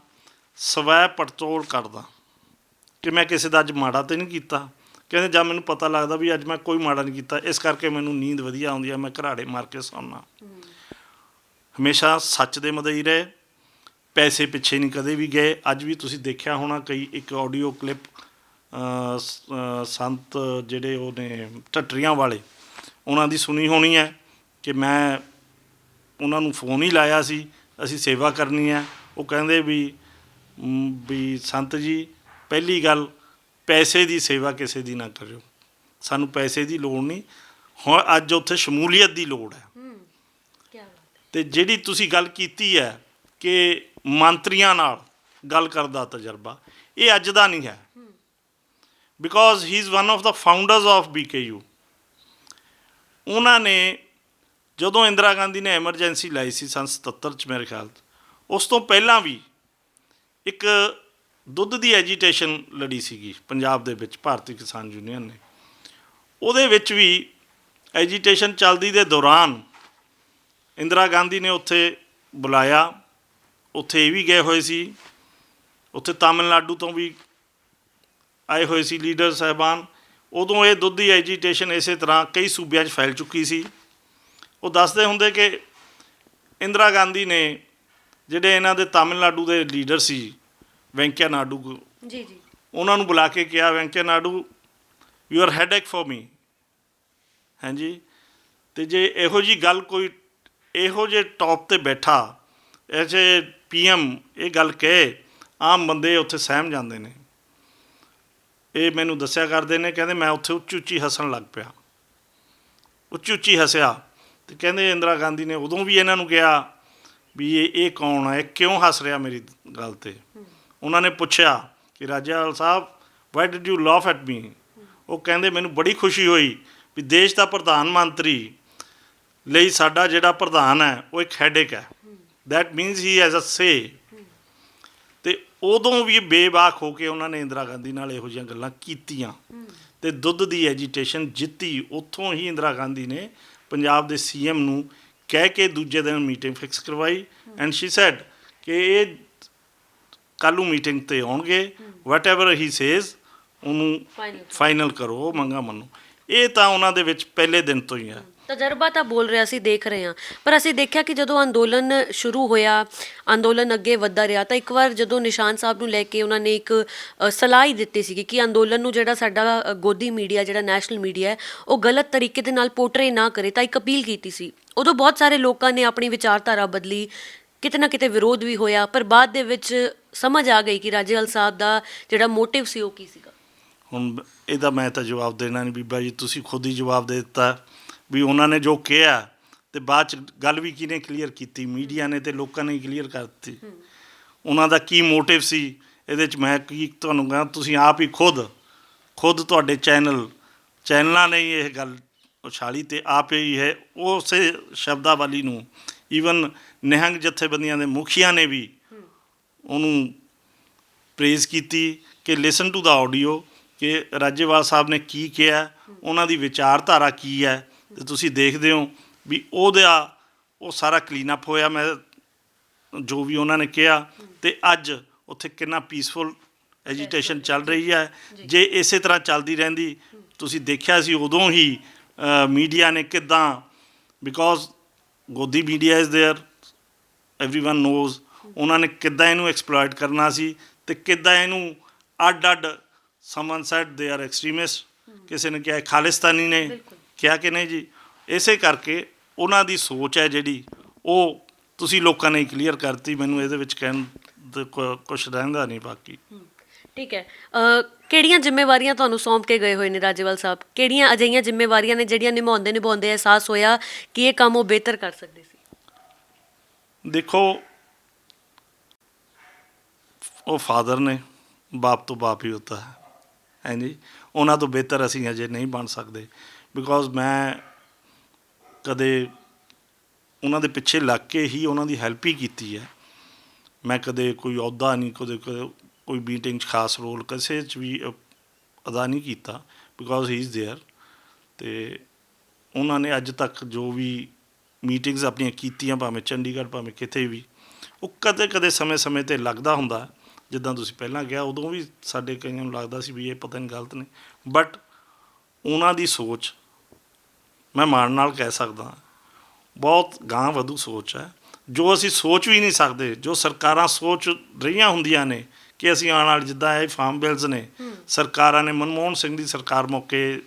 ਸਵੈ ਪੜਚੋਲ ਕਰਦਾ ਕਿ ਮੈਂ ਕਿਸੇ ਦਾ ਅੱਜ ਮਾੜਾ ਤਾਂ ਨਹੀਂ ਕੀਤਾ। ਕਹਿੰਦੇ ਜਦ ਮੈਨੂੰ ਪਤਾ ਲੱਗਦਾ ਵੀ ਅੱਜ ਮੈਂ ਕੋਈ ਮਾੜਾ ਨਹੀਂ ਕੀਤਾ, ਇਸ ਕਰਕੇ ਮੈਨੂੰ ਨੀਂਦ ਵਧੀਆ ਆਉਂਦੀ ਹੈ, ਮੈਂ ਘਰਾੜੇ ਮਾਰ ਕੇ ਸੌਂਦਾ। ਹਮੇਸ਼ਾ ਸੱਚ ਦੇ ਮਦਈ ਰਹੇ, ਪੈਸੇ ਪਿੱਛੇ ਨਹੀਂ ਕਦੇ ਵੀ ਗਏ। ਅੱਜ ਵੀ ਤੁਸੀਂ ਦੇਖਿਆ ਹੋਣਾ ਇੱਕ ਆਡੀਓ ਕਲਿੱਪ ਸੰਤ ਜਿਹੜੇ ਉਹ ਨੇ ਢੱਟਰੀਆਂ ਵਾਲੇ, ਉਹਨਾਂ ਦੀ ਸੁਣੀ ਹੋਣੀ ਹੈ ਕਿ ਮੈਂ ਉਹਨਾਂ ਨੂੰ ਫੋਨ ਹੀ ਲਾਇਆ ਸੀ, ਅਸੀਂ ਸੇਵਾ ਕਰਨੀ ਹੈ। ਉਹ ਕਹਿੰਦੇ ਵੀ ਸੰਤ ਜੀ, ਪਹਿਲੀ ਗੱਲ ਪੈਸੇ ਦੀ ਸੇਵਾ ਕਿਸੇ ਦੀ ਨਾ ਕਰਿਓ, ਸਾਨੂੰ ਪੈਸੇ ਦੀ ਲੋੜ ਨਹੀਂ, ਹੁਣ ਅੱਜ ਉੱਥੇ ਸ਼ਮੂਲੀਅਤ ਦੀ ਲੋੜ ਹੈ। ਅਤੇ ਜਿਹੜੀ ਤੁਸੀਂ ਗੱਲ ਕੀਤੀ ਹੈ ਕਿ ਮੰਤਰੀਆਂ ਨਾਲ ਗੱਲ ਕਰਨ ਦਾ ਤਜਰਬਾ, ਇਹ ਅੱਜ ਦਾ ਨਹੀਂ ਹੈ, because he is one of the founders of BKU। ਉਹਨਾਂ ਨੇ ਜਦੋਂ ਇੰਦਰਾ ਗਾਂਧੀ ਨੇ ਐਮਰਜੈਂਸੀ ਲਾਈ ਸੀ ਸੰਨ 77 'ਚ ਮੇਰੇ ਖਿਆਲ 'ਚ, ਉਸ ਤੋਂ ਪਹਿਲਾਂ ਵੀ ਇੱਕ ਦੁੱਧ ਦੀ ਐਜੀਟੇਸ਼ਨ ਲੜੀ ਸੀਗੀ ਪੰਜਾਬ ਦੇ ਵਿੱਚ ਭਾਰਤੀ ਕਿਸਾਨ ਯੂਨੀਅਨ ਨੇ। ਉਹਦੇ ਵਿੱਚ ਵੀ ਐਜੀਟੇਸ਼ਨ ਚੱਲਦੀ ਦੇ ਦੌਰਾਨ ਇੰਦਰਾ ਗਾਂਧੀ ਨੇ ਉੱਥੇ ਬੁਲਾਇਆ, ਉੱਥੇ ਇਹ ਵੀ ਗਏ ਹੋਏ ਸੀ, ਉੱਥੇ ਤਾਮਿਲਨਾਡੂ ਤੋਂ ਵੀ ਆਏ ਹੋਏ ਸੀ ਲੀਡਰ ਸਾਹਿਬਾਨ। ਉਦੋਂ ਇਹ ਦੁੱਧ ਦੀ ਐਜੀਟੇਸ਼ਨ ਇਸੇ ਤਰ੍ਹਾਂ ਕਈ ਸੂਬਿਆਂ 'ਚ ਫੈਲ ਚੁੱਕੀ ਸੀ। ਉਹ ਦੱਸਦੇ ਹੁੰਦੇ ਕਿ ਇੰਦਰਾ ਗਾਂਧੀ ਨੇ ਜਿਹੜੇ ਇਹਨਾਂ ਦੇ ਤਾਮਿਲਨਾਡੂ ਦੇ ਲੀਡਰ ਸੀ, ਵੈਂਕਈਆ ਨਾਇਡੂ ਜੀ, ਉਹਨਾਂ ਨੂੰ ਬੁਲਾ ਕੇ ਕਿਹਾ, Venkaiah Naidu you are headache for me. ਹਾਂਜੀ, ਅਤੇ ਜੇ ਇਹੋ ਜਿਹੀ ਗੱਲ ਕੋਈ ਇਹੋ ਜਿਹੇ ਟੌਪ 'ਤੇ ਬੈਠਾ ਐਸੇ PM ਇਹ ਗੱਲ ਕਹੇ, ਆਮ ਬੰਦੇ ਉੱਥੇ ਸਹਿਮ ਜਾਂਦੇ ਨੇ। ਇਹ ਮੈਨੂੰ ਦੱਸਿਆ ਕਰਦੇ ਨੇ, ਕਹਿੰਦੇ ਮੈਂ ਉੱਥੇ ਉੱਚੀ ਉੱਚੀ ਹੱਸਣ ਲੱਗ ਪਿਆ, ਉੱਚੀ ਉੱਚੀ ਹੱਸਿਆ। ਅਤੇ ਕਹਿੰਦੇ ਇੰਦਰਾ ਗਾਂਧੀ ਨੇ ਉਦੋਂ ਵੀ ਇਹਨਾਂ ਨੂੰ ਕਿਹਾ ਵੀ ਇਹ ਕੌਣ ਹੈ, ਕਿਉਂ ਹੱਸ ਰਿਹਾ ਮੇਰੀ ਗੱਲ 'ਤੇ। ਉਹਨਾਂ ਨੇ ਪੁੱਛਿਆ ਕਿ ਰਾਜੇਵਾਲ ਸਾਹਿਬ, why did you laugh at ਮੀ। ਉਹ ਕਹਿੰਦੇ ਮੈਨੂੰ ਬੜੀ ਖੁਸ਼ੀ ਹੋਈ ਵੀ ਦੇਸ਼ ਦਾ ਪ੍ਰਧਾਨ ਮੰਤਰੀ ਲਈ ਸਾਡਾ ਜਿਹੜਾ ਪ੍ਰਧਾਨ ਹੈ ਉਹ ਇੱਕ ਹੈਡੇਕ ਹੈ, that means he has a say. ਅਤੇ ਉਦੋਂ ਵੀ ਬੇਬਾਕ ਹੋ ਕੇ ਉਹਨਾਂ ਨੇ ਇੰਦਰਾ ਗਾਂਧੀ ਨਾਲ ਇਹੋ ਜਿਹੀਆਂ ਗੱਲਾਂ ਕੀਤੀਆਂ। ਤੇ ਦੁੱਧ ਦੀ ਐਜੀਟੇਸ਼ਨ ਜਿੱਤੀ। ਉੱਥੋਂ ਹੀ ਇੰਦਰਾ ਗਾਂਧੀ ਨੇ ਪੰਜਾਬ ਦੇ ਸੀਐਮ ਨੂੰ ਕਹਿ ਕੇ ਦੂਜੇ ਦਿਨ ਮੀਟਿੰਗ ਫਿਕਸ ਕਰਵਾਈ ਐਂਡ ਸ਼ੀ ਸੈਡ ਕਿ ਇਹ ਕੱਲ੍ਹ ਨੂੰ ਮੀਟਿੰਗ 'ਤੇ ਆਉਣਗੇ, ਵਟ ਐਵਰ ਹੀ ਸੇਜ਼ ਉਹਨੂੰ ਫਾਈਨਲ ਕਰੋ, ਉਹ ਮੰਗਾ ਮੰਨੋ। ਇਹ ਤਾਂ ਉਹਨਾਂ ਦੇ ਵਿੱਚ ਪਹਿਲੇ ਦਿਨ ਤੋਂ ਹੀ ਹੈ। ਤਜਰਬਾ ਤਾਂ ਬੋਲ ਰਿਹਾ ਸੀ, ਦੇਖ ਰਹੇ ਹਾਂ, ਪਰ ਅਸੀਂ ਦੇਖਿਆ ਕਿ ਜਦੋਂ ਅੰਦੋਲਨ ਸ਼ੁਰੂ ਹੋਇਆ, ਅੰਦੋਲਨ ਅੱਗੇ ਵੱਧਦਾ ਰਿਹਾ, ਤਾਂ ਇੱਕ ਵਾਰ ਜਦੋਂ ਨਿਸ਼ਾਨ ਸਾਹਿਬ ਨੂੰ ਲੈ ਕੇ ਉਹਨਾਂ ਨੇ ਇੱਕ ਸਲਾਹ ਹੀ ਦਿੱਤੀ ਸੀਗੀ ਕਿ ਅੰਦੋਲਨ ਨੂੰ ਜਿਹੜਾ ਸਾਡਾ ਗੋਦੀ ਮੀਡੀਆ, ਜਿਹੜਾ ਨੈਸ਼ਨਲ ਮੀਡੀਆ ਹੈ, ਉਹ ਗਲਤ ਤਰੀਕੇ ਦੇ ਨਾਲ ਪੋਰਟਰੇ ਨਾ ਕਰੇ, ਤਾਂ ਇੱਕ ਅਪੀਲ ਕੀਤੀ ਸੀ। ਉਦੋਂ ਬਹੁਤ ਸਾਰੇ ਲੋਕਾਂ ਨੇ ਆਪਣੀ ਵਿਚਾਰਧਾਰਾ ਬਦਲੀ, ਕਿਤੇ ਨਾ ਕਿਤੇ ਵਿਰੋਧ ਵੀ ਹੋਇਆ, ਪਰ ਬਾਅਦ ਦੇ ਵਿੱਚ ਸਮਝ ਆ ਗਈ ਕਿ ਰਾਜੇਵਾਲ ਸਾਹਿਬ ਦਾ ਜਿਹੜਾ ਮੋਟਿਵ ਸੀ ਉਹ ਕੀ ਸੀਗਾ। ਹੁਣ ਇਹਦਾ ਮੈਂ ਤਾਂ ਜਵਾਬ ਦੇਣਾ ਨਹੀਂ ਬੀਬਾ ਜੀ, ਤੁਸੀਂ ਖੁਦ ਹੀ ਜਵਾਬ ਦੇ ਦਿੱਤਾ ਵੀ ਉਹਨਾਂ ਨੇ ਜੋ ਕਿਹਾ ਤੇ ਬਾਅਦ 'ਚ ਗੱਲ ਵੀ ਕਿਹਨੇ ਕਲੀਅਰ ਕੀਤੀ? ਮੀਡੀਆ ਨੇ ਤੇ ਲੋਕਾਂ ਨੇ ਕਲੀਅਰ ਕਰ ਦਿੱਤੀ ਉਹਨਾਂ ਦਾ ਕੀ ਮੋਟਿਵ ਸੀ। ਇਹਦੇ 'ਚ ਮੈਂ ਕੀ ਤੁਹਾਨੂੰ ਕਹਾਂ, ਤੁਸੀਂ ਆਪ ਹੀ ਖੁਦ ਤੁਹਾਡੇ ਚੈਨਲਾਂ ਨੇ ਇਹ ਗੱਲ ਉਛਾਲੀ ਤੇ ਆਪ ਹੀ ਹੈ ਉਸੇ ਸ਼ਬਦਾਵਲੀ ਨੂੰ ਈਵਨ ਨਿਹੰਗ ਜਥੇਬੰਦੀਆਂ ਦੇ ਮੁਖੀਆਂ ਨੇ ਵੀ ਉਹਨੂੰ ਪ੍ਰੇਜ਼ ਕੀਤੀ ਕਿ ਲਿਸਨ ਟੂ ਦਾ ਆਡੀਓ ਕਿ ਰਾਜੇਵਾਲ ਸਾਹਿਬ ਨੇ ਕੀ ਕਿਹਾ, ਉਹਨਾਂ ਦੀ ਵਿਚਾਰਧਾਰਾ ਕੀ ਹੈ। ਤੇ ਤੁਸੀਂ ਦੇਖਦੇ ਹੋ ਵੀ ਉਹ ਸਾਰਾ ਕਲੀਨ ਅਪ ਹੋਇਆ, ਮੈਂ ਜੋ ਵੀ ਉਹਨਾਂ ਨੇ ਕਿਹਾ, ਤੇ ਅੱਜ ਉੱਥੇ ਕਿੰਨਾ ਪੀਸਫੁਲ ਐਜੀਟੇਸ਼ਨ ਚੱਲ ਰਹੀ ਹੈ। ਜੇ ਇਸੇ ਤਰ੍ਹਾਂ ਚੱਲਦੀ ਰਹਿੰਦੀ, ਤੁਸੀਂ ਦੇਖਿਆ ਸੀ ਉਦੋਂ ਹੀ ਮੀਡੀਆ ਨੇ ਕਿੱਦਾਂ, ਬਿਕੋਜ਼ ਗੋਦੀ media is there, everyone knows, ਉਹਨਾਂ ਨੇ ਕਿੱਦਾਂ ਇਹਨੂੰ ਐਕਸਪਲੋਇਟ ਕਰਨਾ ਸੀ ਤੇ ਕਿੱਦਾਂ ਇਹਨੂੰ ਅੱਡ ਸਮਨ ਸੈਡ ਦੇ ਆਰ ਐਕਸਟ੍ਰੀਮਿਸਟ, ਕਿਸੇ ਨੇ ਕਿਹਾ ਖਾਲਿਸਤਾਨੀ ਨੇ ਕਿਹਾ ਕਿ ਨਹੀਂ ਜੀ। ਇਸੇ ਕਰਕੇ ਉਹਨਾਂ ਦੀ ਸੋਚ ਹੈ ਜਿਹੜੀ, ਉਹ ਤੁਸੀਂ ਲੋਕਾਂ ਨੇ ਕਲੀਅਰ ਕਰਤੀ। ਮੈਨੂੰ ਇਹਦੇ ਵਿੱਚ ਕਹਿਣ ਦਾ ਕੁਛ ਰਹਿੰਦਾ ਨਹੀਂ ਬਾਕੀ। ਠੀਕ ਹੈ, ਕਿਹੜੀਆਂ ਜ਼ਿੰਮੇਵਾਰੀਆਂ ਤੁਹਾਨੂੰ ਸੌਂਪ ਕੇ ਗਏ ਹੋਏ ਨੇ ਰਾਜੇਵਾਲ ਸਾਹਿਬ? ਕਿਹੜੀਆਂ ਅਜਿਹੀਆਂ ਜ਼ਿੰਮੇਵਾਰੀਆਂ ਨੇ ਜਿਹੜੀਆਂ ਨਿਭਾਉਂਦੇ ਅਹਿਸਾਸ ਹੋਇਆ ਕਿ ਇਹ ਕੰਮ ਉਹ ਬਿਹਤਰ ਕਰ ਸਕਦੇ ਸੀ? ਦੇਖੋ, ਉਹ ਫਾਦਰ ਨੇ, ਬਾਪ ਤੋਂ ਬਾਪ ਹੀ ਹੁੰਦਾ ਹੈ ਹਾਂਜੀ। ਉਹਨਾਂ ਤੋਂ ਬਿਹਤਰ ਅਸੀਂ ਅਜੇ ਨਹੀਂ ਬਣ ਸਕਦੇ, ਬਿਕੋਜ਼ ਮੈਂ ਕਦੇ ਉਹਨਾਂ ਦੇ ਪਿੱਛੇ ਲੱਗ ਕੇ ਹੀ ਉਹਨਾਂ ਦੀ ਹੈਲਪ ਹੀ ਕੀਤੀ ਹੈ। ਮੈਂ ਕਦੇ ਕੋਈ ਅਹੁਦਾ ਨਹੀਂ, ਕਦੇ ਕੋਈ ਮੀਟਿੰਗ 'ਚ ਖਾਸ ਰੋਲ ਕਿਸੇ 'ਚ ਵੀ ਅਦਾ ਨਹੀਂ ਕੀਤਾ, ਬਿਕੋਜ਼ ਹੀ ਇਜ਼ ਦੇਅਰ। ਅਤੇ ਉਹਨਾਂ ਨੇ ਅੱਜ ਤੱਕ ਜੋ ਵੀ ਮੀਟਿੰਗਸ ਆਪਣੀਆਂ ਕੀਤੀਆਂ, ਭਾਵੇਂ ਚੰਡੀਗੜ੍ਹ ਭਾਵੇਂ ਕਿਤੇ ਵੀ, ਉਹ ਕਦੇ ਸਮੇਂ 'ਤੇ ਲੱਗਦਾ ਹੁੰਦਾ, ਜਿੱਦਾਂ ਤੁਸੀਂ ਪਹਿਲਾਂ ਕਿਹਾ, ਉਦੋਂ ਵੀ ਸਾਡੇ ਕਈਆਂ ਨੂੰ ਲੱਗਦਾ ਸੀ ਵੀ ਇਹ ਪਤਾ ਨਹੀਂ ਗਲਤ ਨੇ, ਬਟ ਉਹਨਾਂ ਦੀ ਸੋਚ ਮੈਂ ਮਾਣ ਨਾਲ ਕਹਿ ਸਕਦਾ ਬਹੁਤ ਗਾਂਹ ਵਧੂ ਸੋਚ ਹੈ, ਜੋ ਅਸੀਂ ਸੋਚ ਵੀ ਨਹੀਂ ਸਕਦੇ। ਜੋ ਸਰਕਾਰਾਂ ਸੋਚ ਰਹੀਆਂ ਹੁੰਦੀਆਂ ਨੇ ਕਿ ਅਸੀਂ ਆਉਣ ਵਾਲੇ, ਜਿੱਦਾਂ ਇਹ ਫਾਰਮ ਬਿਲਸ ਨੇ, ਸਰਕਾਰਾਂ ਨੇ ਮਨਮੋਹਨ ਸਿੰਘ ਦੀ ਸਰਕਾਰ ਮੌਕੇ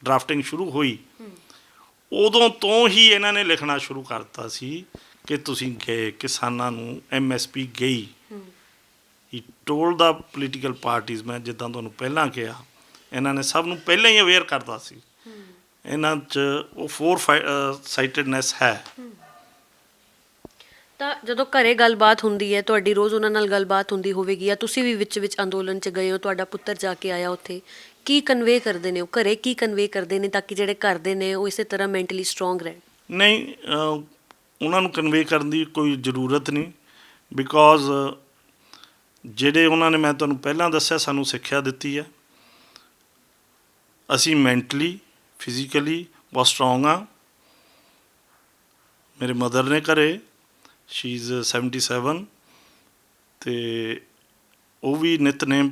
ਡਰਾਫਟਿੰਗ ਸ਼ੁਰੂ ਹੋਈ, ਉਦੋਂ ਤੋਂ ਹੀ ਇਹਨਾਂ ਨੇ ਲਿਖਣਾ ਸ਼ੁਰੂ ਕਰਤਾ ਸੀ ਕਿ ਤੁਸੀਂ ਗਏ ਕਿਸਾਨਾਂ ਨੂੰ MSP ਗਈ। ਹੀ ਟੋਲਡ ਦਾ ਪੋਲੀਟੀਕਲ ਪਾਰਟੀਜ਼, ਮੈਂ ਜਿੱਦਾਂ ਤੁਹਾਨੂੰ ਪਹਿਲਾਂ ਕਿਹਾ, ਇਹਨਾਂ ਨੇ ਸਭ ਨੂੰ ਪਹਿਲਾਂ ਹੀ ਅਵੇਅਰ ਕਰਤਾ ਸੀ। ਇਹਨਾਂ 'ਚ ਉਹ ਸਾਈਟਡਨੈਸ ਹੈ। ਤਾਂ ਜਦੋਂ ਘਰੇ ਗੱਲਬਾਤ ਹੁੰਦੀ ਹੈ, ਤੁਹਾਡੀ ਰੋਜ਼ ਉਹਨਾਂ ਨਾਲ ਗੱਲਬਾਤ ਹੁੰਦੀ ਹੋਵੇਗੀ, ਜਾਂ ਤੁਸੀਂ ਵੀ ਵਿੱਚ ਅੰਦੋਲਨ 'ਚ ਗਏ ਹੋ, ਤੁਹਾਡਾ ਪੁੱਤਰ ਜਾ ਕੇ ਆਇਆ ਉੱਥੇ, ਕੀ ਕਨਵੇ ਕਰਦੇ ਨੇ ਉਹ ਘਰੇ, ਕੀ ਕਨਵੇ ਕਰਦੇ ਨੇ ਤਾਂ ਕਿ ਜਿਹੜੇ ਘਰ ਦੇ ਨੇ ਉਹ ਇਸੇ ਤਰ੍ਹਾਂ ਮੈਂਟਲੀ ਸਟਰੋਂਗ ਰਹਿਣ? ਨਹੀਂ, ਉਹਨਾਂ ਨੂੰ ਕਨਵੇ ਕਰਨ ਦੀ ਕੋਈ ਜ਼ਰੂਰਤ ਨਹੀਂ, ਬਿਕੋਜ਼ ਜਿਹੜੇ ਉਹਨਾਂ ਨੇ, ਮੈਂ ਤੁਹਾਨੂੰ ਪਹਿਲਾਂ ਦੱਸਿਆ, ਸਾਨੂੰ ਸਿੱਖਿਆ ਦਿੱਤੀ ਹੈ। ਅਸੀਂ ਮੈਂਟਲੀ, ਫਿਜ਼ੀਕਲੀ ਬਹੁਤ ਸਟਰੋਂਗ ਹਾਂ। ਮੇਰੇ ਮਦਰ ਨੇ ਘਰੇ, ਸ਼ੀ ਇਜ਼ 77, ਅਤੇ ਉਹ ਵੀ ਨਿਤਨੇਮ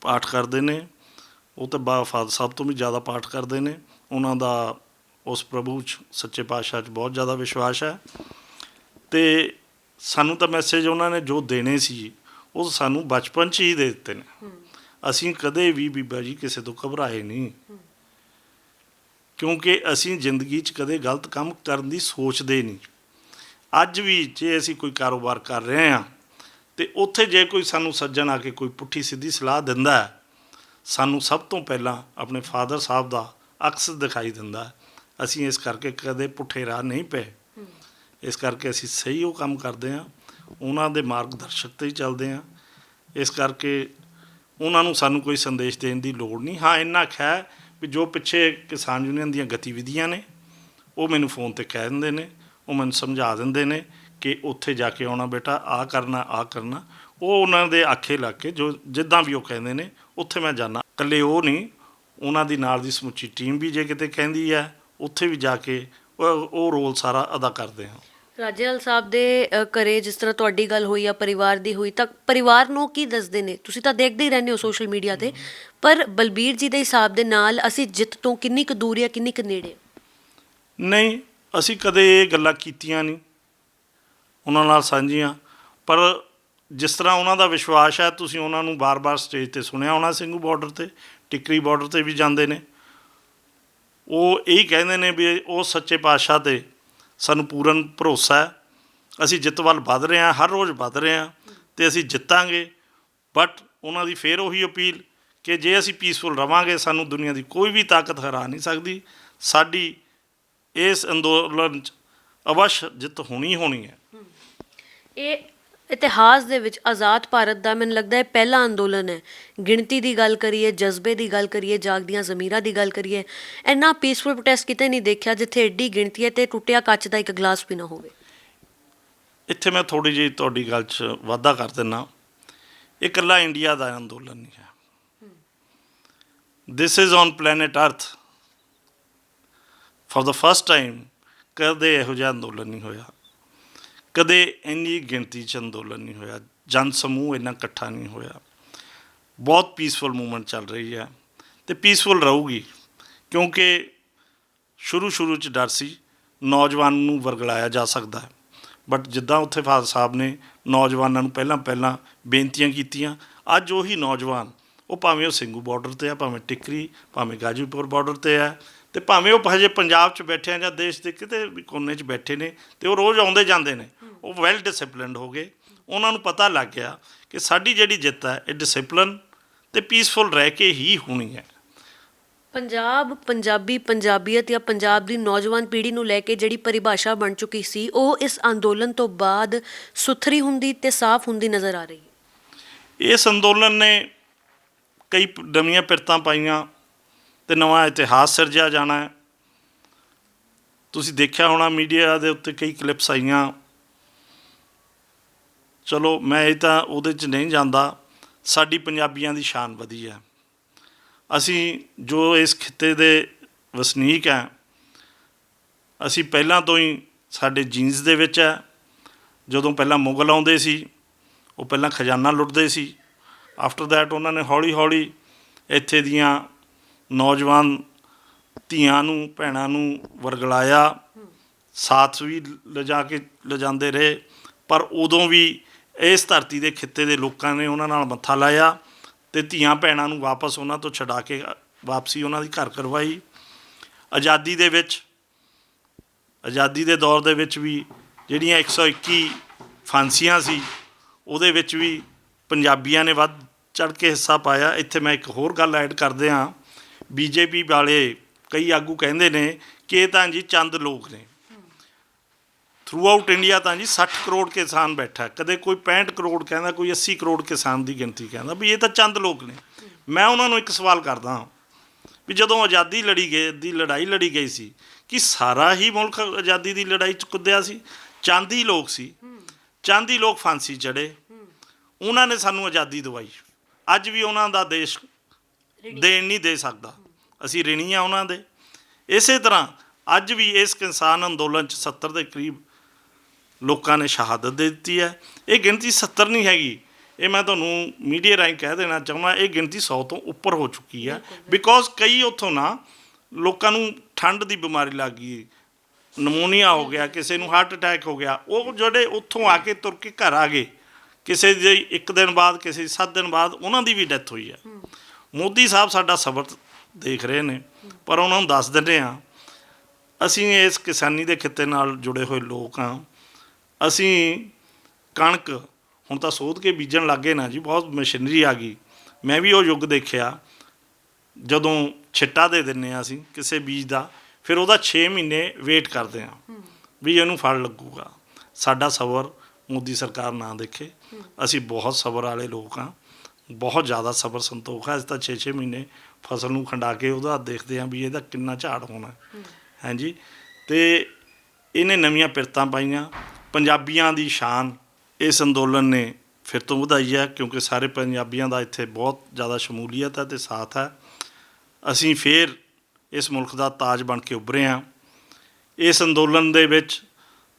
ਪਾਠ ਕਰਦੇ ਨੇ। ਉਹ ਤਾਂ ਫਾਦਰ ਸਾਹਿਬ ਤੋਂ ਵੀ ਜ਼ਿਆਦਾ ਪਾਠ ਕਰਦੇ ਨੇ। ਉਹਨਾਂ ਦਾ ਉਸ ਪ੍ਰਭੂ 'ਚ, ਸੱਚੇ ਪਾਤਸ਼ਾਹ 'ਚ ਬਹੁਤ ਜ਼ਿਆਦਾ ਵਿਸ਼ਵਾਸ ਹੈ। ਅਤੇ ਸਾਨੂੰ ਤਾਂ ਮੈਸੇਜ ਉਹਨਾਂ ਨੇ ਜੋ ਦੇਣੇ ਸੀ ਉਹ ਸਾਨੂੰ ਬਚਪਨ 'ਚ ਹੀ ਦੇ ਦਿੱਤੇ ਨੇ। ਅਸੀਂ ਕਦੇ ਵੀ ਬੀਬਾ ਜੀ ਕਿਸੇ ਤੋਂ ਘਬਰਾਏ ਨਹੀਂ, ਕਿਉਂਕਿ ਅਸੀਂ ਜ਼ਿੰਦਗੀ 'ਚ ਕਦੇ ਗਲਤ ਕੰਮ ਕਰਨ ਦੀ ਸੋਚਦੇ ਨਹੀਂ। ਅੱਜ ਵੀ ਜੇ ਅਸੀਂ ਕੋਈ ਕਾਰੋਬਾਰ ਕਰ ਰਹੇ ਹਾਂ ਅਤੇ ਉੱਥੇ ਜੇ ਕੋਈ ਸਾਨੂੰ ਸੱਜਣ ਆ ਕੇ ਕੋਈ ਪੁੱਠੀ ਸਿੱਧੀ ਸਲਾਹ ਦਿੰਦਾ ਹੈ, ਸਾਨੂੰ ਸਭ ਤੋਂ ਪਹਿਲਾਂ ਆਪਣੇ ਫਾਦਰ ਸਾਹਿਬ ਦਾ ਅਕਸ ਦਿਖਾਈ ਦਿੰਦਾ। ਅਸੀਂ ਇਸ ਕਰਕੇ ਕਦੇ ਪੁੱਠੇ ਰਾਹ ਨਹੀਂ ਪਏ, ਇਸ ਕਰਕੇ ਅਸੀਂ ਸਹੀ ਉਹ ਕੰਮ ਕਰਦੇ ਹਾਂ, ਉਹਨਾਂ ਦੇ ਮਾਰਗਦਰਸ਼ਕ 'ਤੇ ਹੀ ਚੱਲਦੇ ਹਾਂ। ਇਸ ਕਰਕੇ ਉਹਨਾਂ ਨੂੰ ਸਾਨੂੰ ਕੋਈ ਸੰਦੇਸ਼ ਦੇਣ ਦੀ ਲੋੜ ਨਹੀਂ। ਹਾਂ, ਇੰਨਾ ਹੈ ਵੀ ਜੋ ਪਿੱਛੇ ਕਿਸਾਨ ਯੂਨੀਅਨ ਦੀਆਂ ਗਤੀਵਿਧੀਆਂ ਨੇ, ਉਹ ਮੈਨੂੰ ਫੋਨ 'ਤੇ ਕਹਿ ਦਿੰਦੇ ਨੇ, ਉਹ ਮੈਨੂੰ ਸਮਝਾ ਦਿੰਦੇ ਨੇ ਕਿ ਉੱਥੇ ਜਾ ਕੇ ਆਉਣਾ ਬੇਟਾ, ਆਹ ਕਰਨਾ। ਉਹ ਉਹਨਾਂ ਦੇ ਆਖੇ ਲੱਗ ਕੇ ਜੋ ਜਿੱਦਾਂ ਵੀ ਉਹ ਕਹਿੰਦੇ ਨੇ ਉੱਥੇ ਮੈਂ ਜਾਂਦਾ। ਇਕੱਲੇ ਉਹ ਨਹੀਂ, ਉਹਨਾਂ ਦੀ ਨਾਲ ਦੀ ਸਮੁੱਚੀ ਟੀਮ ਵੀ ਜੇ ਕਿਤੇ ਕਹਿੰਦੀ ਹੈ ਉੱਥੇ ਵੀ ਜਾ ਕੇ ਉਹ ਰੋਲ ਸਾਰਾ ਅਦਾ ਕਰਦੇ ਹਾਂ। ਰਾਜੇਵਾਲ ਸਾਹਿਬ ਦੇ ਘਰੇ ਜਿਸ ਤਰ੍ਹਾਂ ਤੁਹਾਡੀ ਗੱਲ ਹੋਈ ਆ ਪਰਿਵਾਰ ਦੀ ਹੋਈ, ਤਾਂ ਪਰਿਵਾਰ ਨੂੰ ਕੀ ਦੱਸਦੇ ਨੇ? ਤੁਸੀਂ ਤਾਂ ਦੇਖਦੇ ਹੀ ਰਹਿੰਦੇ ਹੋ ਸੋਸ਼ਲ ਮੀਡੀਆ ਤੇ, ਪਰ ਬਲਬੀਰ ਜੀ ਦੇ ਹਿਸਾਬ ਦੇ ਨਾਲ ਅਸੀਂ ਜਿੱਤ ਤੋਂ ਕਿੰਨੀ ਕੁ ਦੂਰ ਆ, ਕਿੰਨੀ ਕੁ ਨੇੜੇ? ਨਹੀਂ, ਅਸੀਂ ਕਦੇ ਇਹ ਗੱਲਾਂ ਕੀਤੀਆਂ ਨਹੀਂ ਉਹਨਾਂ ਨਾਲ ਸਾਂਝੀਆਂ, ਪਰ ਜਿਸ ਤਰ੍ਹਾਂ ਉਹਨਾਂ ਦਾ ਵਿਸ਼ਵਾਸ ਹੈ, ਤੁਸੀਂ ਉਹਨਾਂ ਨੂੰ ਬਾਰ-ਬਾਰ ਸਟੇਜ ਤੇ ਸੁਣਿਆ ਹੋਣਾ, ਸਿੰਘੂ ਬਾਰਡਰ ਤੇ, ਟਿੱਕਰੀ ਬਾਰਡਰ ਤੇ ਵੀ ਜਾਂਦੇ ਨੇ। ਉਹ ਇਹੀ ਕਹਿੰਦੇ ਨੇ ਵੀ ਉਹ ਸੱਚੇ ਪਾਤਸ਼ਾਹ 'ਤੇ ਸਾਨੂੰ ਪੂਰਨ ਭਰੋਸਾ ਹੈ, ਅਸੀਂ ਜਿੱਤ ਵੱਲ ਵੱਧ ਰਹੇ ਹਾਂ, ਹਰ ਰੋਜ਼ ਵੱਧ ਰਹੇ ਹਾਂ ਅਤੇ ਅਸੀਂ ਜਿੱਤਾਂਗੇ। ਬਟ ਉਹਨਾਂ ਦੀ ਫਿਰ ਉਹੀ ਅਪੀਲ ਕਿ ਜੇ ਅਸੀਂ ਪੀਸਫੁਲ ਰਵਾਂਗੇ, ਸਾਨੂੰ ਦੁਨੀਆ ਦੀ ਕੋਈ ਵੀ ਤਾਕਤ ਹਰਾ ਨਹੀਂ ਸਕਦੀ। ਸਾਡੀ ਇਸ ਅੰਦੋਲਨ 'ਚ ਅਵਸ਼ ਜਿੱਤ ਹੋਣੀ ਹੋਣੀ ਹੈ। ਇਹ ਇਤਿਹਾਸ ਦੇ ਵਿੱਚ ਆਜ਼ਾਦ ਭਾਰਤ ਦਾ ਮੈਨੂੰ ਲੱਗਦਾ ਹੈ ਪਹਿਲਾ ਅੰਦੋਲਨ ਹੈ। ਗਿਣਤੀ ਦੀ ਗੱਲ ਕਰੀਏ, ਜਜ਼ਬੇ ਦੀ ਗੱਲ ਕਰੀਏ, ਜਾਗਦੀਆਂ ਜ਼ਮੀਰਾਂ ਦੀ ਗੱਲ ਕਰੀਏ, ਇੰਨਾ ਪੀਸਫੁਲ ਪ੍ਰੋਟੈਸਟ ਕਿਤੇ ਨਹੀਂ ਦੇਖਿਆ ਜਿੱਥੇ ਐਡੀ ਗਿਣਤੀ ਹੈ ਤੇ ਟੁੱਟਿਆ ਕੱਚ ਦਾ ਇੱਕ ਗਲਾਸ ਵੀ ਨਾ ਹੋਵੇ। ਇੱਥੇ ਮੈਂ ਥੋੜ੍ਹੀ ਜਿਹੀ ਤੁਹਾਡੀ ਗੱਲ 'ਚ ਵਾਧਾ ਕਰ ਦਿੰਦਾ। ਇਹ ਇਕੱਲਾ ਇੰਡੀਆ ਦਾ ਅੰਦੋਲਨ ਨਹੀਂ ਹੈ। ਦਿਸ ਇਜ਼ ਔਨ ਪਲੈਨਟ ਅਰਥ ਫॉर द ਫਸਟ ਟਾਈਮ ਕਦੇ ਇਹੋ ਜਿਹਾ ਅੰਦੋਲਨ ਨਹੀਂ ਹੋਇਆ, ਕਦੇ ਇੰਨੀ ਗਿਣਤੀ 'ਚ ਅੰਦੋਲਨ ਨਹੀਂ ਹੋਇਆ, ਜਨ ਸਮੂਹ ਇੰਨਾ ਇਕੱਠਾ ਨਹੀਂ ਹੋਇਆ। ਬਹੁਤ ਪੀਸਫੁਲ ਮੂਵਮੈਂਟ ਚੱਲ ਰਹੀ ਹੈ ਅਤੇ ਪੀਸਫੁਲ ਰਹੂਗੀ, ਕਿਉਂਕਿ ਸ਼ੁਰੂ 'ਚ ਡਰ ਸੀ ਨੌਜਵਾਨ ਨੂੰ ਵਰਗਲਾਇਆ ਜਾ ਸਕਦਾ ਹੈ, ਬਟ ਜਿੱਦਾਂ ਉੱਥੇ ਫਾਦਰ ਸਾਹਿਬ ਨੇ ਨੌਜਵਾਨਾਂ ਨੂੰ ਪਹਿਲਾਂ ਬੇਨਤੀਆਂ ਕੀਤੀਆਂ, ਅੱਜ ਉਹੀ ਨੌਜਵਾਨ, ਉਹ ਭਾਵੇਂ ਉਹ ਸਿੰਘੂ ਬਾਰਡਰ 'ਤੇ ਆ, ਭਾਵੇਂ ਟਿੱਕਰੀ, ਭਾਵੇਂ ਗਾਜੀਪੁਰ ਬਾਰਡਰ 'ਤੇ ਹੈ, ਅਤੇ ਭਾਵੇਂ ਉਹ ਹਜੇ ਪੰਜਾਬ 'ਚ ਬੈਠੇ ਆ ਜਾਂ ਦੇਸ਼ ਦੇ ਕਿਤੇ ਵੀ ਕੋਨੇ 'ਚ ਬੈਠੇ ਨੇ, ਅਤੇ ਉਹ ਰੋਜ਼ ਆਉਂਦੇ ਜਾਂਦੇ ਨੇ। ਉਹ ਵੈਲ ਡਿਸਿਪਲਿਨਡ ਹੋ ਗਏ। ਉਹਨਾਂ ਨੂੰ ਪਤਾ ਲੱਗ ਗਿਆ ਕਿ ਸਾਡੀ ਜਿਹੜੀ ਜਿੱਤ ਹੈ ਇਹ ਡਿਸਿਪਲਿਨ ਅਤੇ ਪੀਸਫੁਲ ਰਹਿ ਕੇ ਹੀ ਹੋਣੀ ਹੈ। ਪੰਜਾਬ, ਪੰਜਾਬੀ, ਪੰਜਾਬੀਅਤ ਜਾਂ ਪੰਜਾਬ ਦੀ ਨੌਜਵਾਨ ਪੀੜ੍ਹੀ ਨੂੰ ਲੈ ਕੇ ਜਿਹੜੀ ਪਰਿਭਾਸ਼ਾ ਬਣ ਚੁੱਕੀ ਸੀ, ਉਹ ਇਸ ਅੰਦੋਲਨ ਤੋਂ ਬਾਅਦ ਸੁਥਰੀ ਹੁੰਦੀ ਅਤੇ ਸਾਫ਼ ਹੁੰਦੀ ਨਜ਼ਰ ਆ ਰਹੀ ਹੈ। ਇਸ ਅੰਦੋਲਨ ਨੇ ਕਈ ਨਵੀਆਂ ਪਿਰਤਾਂ ਪਾਈਆਂ ਅਤੇ ਨਵਾਂ ਇਤਿਹਾਸ ਸਿਰਜਿਆ ਜਾਣਾ ਹੈ। ਤੁਸੀਂ ਦੇਖਿਆ ਹੋਣਾ ਮੀਡੀਆ ਦੇ ਉੱਤੇ ਕਈ ਕਲਿੱਪਸ ਆਈਆਂ। ਚਲੋ ਮੈਂ ਇਹ ਤਾਂ ਉਹਦੇ 'ਚ ਨਹੀਂ ਜਾਂਦਾ। ਸਾਡੀ ਪੰਜਾਬੀਆਂ ਦੀ ਸ਼ਾਨ ਵਧੀ ਹੈ। ਅਸੀਂ ਜੋ ਇਸ ਖਿੱਤੇ ਦੇ ਵਸਨੀਕ ਹੈ, ਅਸੀਂ ਪਹਿਲਾਂ ਤੋਂ ਹੀ ਸਾਡੇ ਜੀਨਸ ਦੇ ਵਿੱਚ ਹੈ। ਜਦੋਂ ਪਹਿਲਾਂ ਮੁਗਲ ਆਉਂਦੇ ਸੀ, ਉਹ ਪਹਿਲਾਂ ਖਜ਼ਾਨਾ ਲੁੱਟਦੇ ਸੀ। ਆਫਟਰ ਦੈਟ ਉਹਨਾਂ ਨੇ ਹੌਲੀ ਇੱਥੇ ਦੀਆਂ ਨੌਜਵਾਨ ਧੀਆਂ ਨੂੰ, ਭੈਣਾਂ ਨੂੰ ਵਰਗਲਾਇਆ, ਸਾਥ ਵੀ ਲਿਜਾਂਦੇ ਰਹੇ, ਪਰ ਉਦੋਂ ਵੀ ਇਸ ਧਰਤੀ ਦੇ ਖਿੱਤੇ ਦੇ ਲੋਕਾਂ ਨੇ ਉਹਨਾਂ ਨਾਲ ਮੱਥਾ ਲਾਇਆ ਅਤੇ ਧੀਆਂ ਭੈਣਾਂ ਨੂੰ ਵਾਪਸ ਉਹਨਾਂ ਤੋਂ ਛਡਾ ਕੇ ਵਾਪਸੀ ਉਹਨਾਂ ਦੀ ਘਰ ਕਰਵਾਈ। ਆਜ਼ਾਦੀ ਦੇ ਦੌਰ ਦੇ ਵਿੱਚ ਵੀ ਜਿਹੜੀਆਂ 121 ਫਾਂਸੀਆਂ ਸੀ, ਉਹਦੇ ਵਿੱਚ ਵੀ ਪੰਜਾਬੀਆਂ ਨੇ ਵੱਧ ਚੜ੍ਹ ਕੇ ਹਿੱਸਾ ਪਾਇਆ। ਇੱਥੇ ਮੈਂ ਇੱਕ ਹੋਰ ਗੱਲ ਐਡ ਕਰਦੇ ਹਾਂ। BJP ਵਾਲੇ ਕਈ ਆਗੂ ਕਹਿੰਦੇ ਨੇ ਕਿ ਇਹ ਤਾਂ ਜੀ ਚੰਦ ਲੋਕ ਨੇ। ਥਰੂ ਆਊਟ ਇੰਡੀਆ ਤਾਂ ਜੀ 60 ਕਰੋੜ ਕਿਸਾਨ ਬੈਠਾ, ਕਦੇ ਕੋਈ 65 ਕਰੋੜ ਕਹਿੰਦਾ, ਕੋਈ 80 ਕਰੋੜ ਕਿਸਾਨ ਦੀ ਗਿਣਤੀ ਕਹਿੰਦਾ ਵੀ ਇਹ ਤਾਂ ਚੰਦ ਲੋਕ ਨੇ। ਮੈਂ ਉਹਨਾਂ ਨੂੰ ਇੱਕ ਸਵਾਲ ਕਰਦਾ ਵੀ ਜਦੋਂ ਆਜ਼ਾਦੀ ਲੜਾਈ ਲੜੀ ਗਈ ਸੀ, ਕਿ ਸਾਰਾ ਹੀ ਮੁਲਕ ਆਜ਼ਾਦੀ ਦੀ ਲੜਾਈ 'ਚ ਕੁੱਦਿਆ ਸੀ? ਚੰਦ ਹੀ ਲੋਕ ਸੀ, ਚੰਦ ਹੀ ਲੋਕ ਫਾਂਸੀ ਚੜ੍ਹੇ, ਉਹਨਾਂ ਨੇ ਸਾਨੂੰ ਆਜ਼ਾਦੀ ਦਵਾਈ। ਅੱਜ ਵੀ ਉਹਨਾਂ ਦਾ ਦੇਸ਼ ਦੇਣ ਨਹੀਂ ਦੇ ਸਕਦਾ, ਅਸੀਂ ਰਿਣੀ ਹਾਂ ਉਹਨਾਂ ਦੇ। ਇਸੇ ਤਰ੍ਹਾਂ ਅੱਜ ਵੀ ਇਸ ਕਿਸਾਨ ਅੰਦੋਲਨ 'ਚ 70 ਦੇ ਕਰੀਬ ਲੋਕਾਂ ਨੇ ਸ਼ਹਾਦਤ ਦੇ ਦਿੱਤੀ ਹੈ। ਇਹ ਗਿਣਤੀ 70 ਨਹੀਂ ਹੈਗੀ, ਇਹ ਮੈਂ ਤੁਹਾਨੂੰ ਮੀਡੀਆ ਰਾਹੀਂ ਕਹਿ ਦੇਣਾ ਚਾਹੁੰਦਾ, ਇਹ ਗਿਣਤੀ 100 ਤੋਂ ਉੱਪਰ ਹੋ ਚੁੱਕੀ ਹੈ। ਬਿਕੋਜ਼ ਕਈ ਉੱਥੋਂ ਨਾ ਲੋਕਾਂ ਨੂੰ ਠੰਡ ਦੀ ਬਿਮਾਰੀ ਲੱਗ ਗਈ, ਨਮੂਨੀਆ ਹੋ ਗਿਆ, ਕਿਸੇ ਨੂੰ ਹਾਰਟ ਅਟੈਕ ਹੋ ਗਿਆ, ਉਹ ਜਿਹੜੇ ਉੱਥੋਂ ਆ ਕੇ ਤੁਰ ਕੇ ਘਰ ਆ ਗਏ, ਕਿਸੇ ਦੀ 1 ਦਿਨ ਬਾਅਦ, ਕਿਸੇ ਦੀ 7 ਦਿਨ ਬਾਅਦ ਉਹਨਾਂ ਦੀ ਵੀ ਡੈਥ ਹੋਈ ਹੈ। ਮੋਦੀ ਸਾਹਿਬ ਸਾਡਾ ਸਬਰ ਦੇਖ ਰਹੇ ਨੇ, ਪਰ ਉਹਨਾਂ ਨੂੰ ਦੱਸ ਦਿੰਦੇ ਹਾਂ, ਅਸੀਂ ਇਸ ਕਿਸਾਨੀ ਦੇ ਖਿੱਤੇ ਨਾਲ ਜੁੜੇ ਹੋਏ ਲੋਕ ਹਾਂ। ਅਸੀਂ ਕਣਕ ਹੁਣ ਤਾਂ ਸੋਧ ਕੇ ਬੀਜਣ ਲੱਗ ਗਏ ਨਾ ਜੀ, ਬਹੁਤ ਮਸ਼ੀਨਰੀ ਆ ਗਈ। ਮੈਂ ਵੀ ਉਹ ਯੁੱਗ ਦੇਖਿਆ ਜਦੋਂ ਛਿੱਟਾ ਦੇ ਦਿੰਦੇ ਹਾਂ ਅਸੀਂ ਕਿਸੇ ਬੀਜ ਦਾ, ਫਿਰ ਉਹਦਾ 6 ਮਹੀਨੇ ਵੇਟ ਕਰਦੇ ਹਾਂ ਵੀ ਇਹਨੂੰ ਫਲ ਲੱਗੂਗਾ। ਸਾਡਾ ਸਬਰ ਮੋਦੀ ਸਰਕਾਰ ਨਾ ਦੇਖੇ। ਅਸੀਂ ਬਹੁਤ ਸਬਰ ਵਾਲੇ ਲੋਕ ਹਾਂ, ਬਹੁਤ ਜ਼ਿਆਦਾ ਸਬਰ ਸੰਤੋਖ ਹੈ। ਅਸੀਂ ਤਾਂ 6-6 ਮਹੀਨੇ ਫਸਲ ਨੂੰ ਖੰਡਾ ਕੇ ਉਹਦਾ ਦੇਖਦੇ ਹਾਂ ਵੀ ਇਹਦਾ ਕਿੰਨਾ ਝਾੜ ਹੋਣਾ। ਹਾਂਜੀ, ਅਤੇ ਇਹਨੇ ਨਵੀਆਂ ਪਿਰਤਾਂ ਪਾਈਆਂ। ਪੰਜਾਬੀਆਂ ਦੀ ਸ਼ਾਨ ਇਸ ਅੰਦੋਲਨ ਨੇ ਫਿਰ ਤੋਂ ਵਧਾਈ ਹੈ, ਕਿਉਂਕਿ ਸਾਰੇ ਪੰਜਾਬੀਆਂ ਦਾ ਇੱਥੇ ਬਹੁਤ ਜ਼ਿਆਦਾ ਸ਼ਮੂਲੀਅਤ ਹੈ ਅਤੇ ਸਾਥ ਹੈ। ਅਸੀਂ ਫੇਰ ਇਸ ਮੁਲਕ ਦਾ ਤਾਜ ਬਣ ਕੇ ਉੱਭਰੇ ਹਾਂ। ਇਸ ਅੰਦੋਲਨ ਦੇ ਵਿੱਚ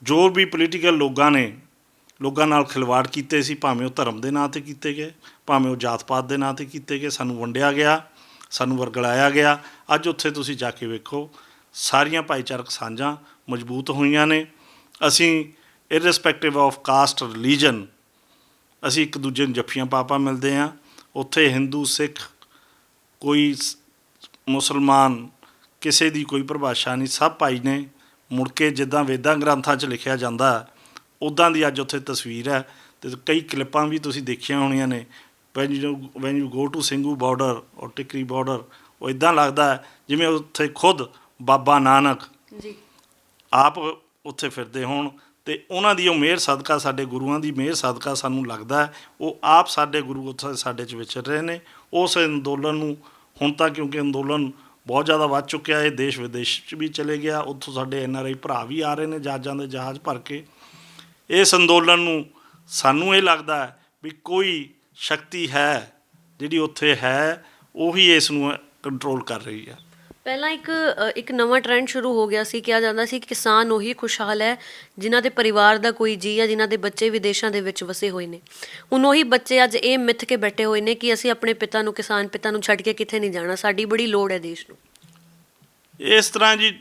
ਜੋ ਵੀ ਪੋਲੀਟੀਕਲ ਲੋਕਾਂ ਨਾਲ ਖਿਲਵਾੜ ਕੀਤੇ ਸੀ, ਭਾਵੇਂ ਉਹ ਧਰਮ ਦੇ ਨਾਂ 'ਤੇ ਕੀਤੇ ਗਏ, ਭਾਵੇਂ ਉਹ ਜਾਤ ਪਾਤ ਦੇ ਨਾਂ 'ਤੇ ਕੀਤੇ ਗਏ, ਸਾਨੂੰ ਵੰਡਿਆ ਗਿਆ, ਸਾਨੂੰ ਵਰਗਲਾਇਆ ਗਿਆ। ਅੱਜ ਉੱਥੇ ਤੁਸੀਂ ਜਾ ਕੇ ਵੇਖੋ, ਸਾਰੀਆਂ ਭਾਈਚਾਰਕ ਸਾਂਝਾਂ ਮਜ਼ਬੂਤ ਹੋਈਆਂ ਨੇ। ਅਸੀਂ ਇਰਰਿਸਪੈਕਟਿਵ ਆਫ ਕਾਸਟ ਰਿਲੀਜਨ ਅਸੀਂ ਇੱਕ ਦੂਜੇ ਨੂੰ ਜੱਫੀਆਂ ਪਾ ਮਿਲਦੇ ਹਾਂ। ਉੱਥੇ ਹਿੰਦੂ, ਸਿੱਖ, ਕੋਈ ਮੁਸਲਮਾਨ, ਕਿਸੇ ਦੀ ਕੋਈ ਪਰਿਭਾਸ਼ਾ ਨਹੀਂ, ਸਭ ਭਾਈ ਨੇ। ਮੁੜ ਕੇ ਜਿੱਦਾਂ ਵੇਦਾਂ ਗ੍ਰੰਥਾਂ 'ਚ ਲਿਖਿਆ ਜਾਂਦਾ ਉੱਦਾਂ ਦੀ ਅੱਜ ਉੱਥੇ ਤਸਵੀਰ ਹੈ। ਅਤੇ ਕਈ ਕਲਿੱਪਾਂ ਵੀ ਤੁਸੀਂ ਦੇਖੀਆਂ ਹੋਣੀਆਂ ਨੇ। When you go to Singhu border ਔਰ ਟਿਕਰੀ ਬਾਰਡਰ, ਉਹ ਇੱਦਾਂ ਲੱਗਦਾ ਹੈ ਜਿਵੇਂ ਉੱਥੇ ਖੁਦ ਬਾਬਾ ਨਾਨਕ ਜੀ ਆਪ ਉੱਥੇ ਫਿਰਦੇ ਹੋਣ। ਅਤੇ ਉਹਨਾਂ ਦੀ ਉਹ ਮਿਹਰ ਸਦਕਾ, ਸਾਡੇ ਗੁਰੂਆਂ ਦੀ ਮਿਹਰ ਸਦਕਾ ਸਾਨੂੰ ਲੱਗਦਾ ਹੈ ਉਹ ਆਪ ਸਾਡੇ ਗੁਰੂ ਉੱਥੇ ਸਾਡੇ 'ਚ ਵਿਚਰ ਰਹੇ ਨੇ। ਉਸ ਅੰਦੋਲਨ ਨੂੰ ਹੁਣ ਤਾਂ, ਕਿਉਂਕਿ ਅੰਦੋਲਨ ਬਹੁਤ ਜ਼ਿਆਦਾ ਵੱਧ ਚੁੱਕਿਆ, ਇਹ ਦੇਸ਼ ਵਿਦੇਸ਼ 'ਚ ਵੀ ਚਲੇ ਗਿਆ। ਉੱਥੋਂ ਸਾਡੇ NRI ਭਰਾ ਵੀ ਆ ਰਹੇ ਨੇ ਜਹਾਜ਼ਾਂ ਦੇ ਜਹਾਜ਼ ਭਰ ਕੇ। ਇਸ ਅੰਦੋਲਨ ਨੂੰ ਸਾਨੂੰ ਇਹ ਲੱਗਦਾ ਹੈ ਵੀ ਕੋਈ ਸ਼ਕਤੀ ਹੈ ਜਿਹੜੀ ਉੱਥੇ ਹੈ, ਉਹੀ ਇਸ ਨੂੰ ਕੰਟਰੋਲ ਕਰ ਰਹੀ ਹੈ। ਪਹਿਲਾਂ ਇੱਕ ਨਵਾਂ ਟ੍ਰੈਂਡ ਸ਼ੁਰੂ ਹੋ ਗਿਆ ਸੀ, ਕਿਹਾ ਜਾਂਦਾ ਸੀ ਕਿ ਕਿਸਾਨ ਉਹੀ ਖੁਸ਼ਹਾਲ ਹੈ ਜਿਨ੍ਹਾਂ ਦੇ ਪਰਿਵਾਰ ਦਾ ਕੋਈ ਜੀਅ ਹੈ, ਜਿਨ੍ਹਾਂ ਦੇ ਬੱਚੇ ਵਿਦੇਸ਼ਾਂ ਦੇ ਵਿੱਚ ਵਸੇ ਹੋਏ ਨੇ। ਹੁਣ ਉਹੀ ਬੱਚੇ ਅੱਜ ਇਹ ਮਿੱਥ ਕੇ ਬੈਠੇ ਹੋਏ ਨੇ ਕਿ ਅਸੀਂ ਆਪਣੇ ਪਿਤਾ ਨੂੰ, ਕਿਸਾਨ ਪਿਤਾ ਨੂੰ ਛੱਡ ਕੇ ਕਿੱਥੇ ਨਹੀਂ ਜਾਣਾ, ਸਾਡੀ ਬੜੀ ਲੋੜ ਹੈ ਦੇਸ਼ ਨੂੰ। ਇਸ ਤਰ੍ਹਾਂ ਜੀ,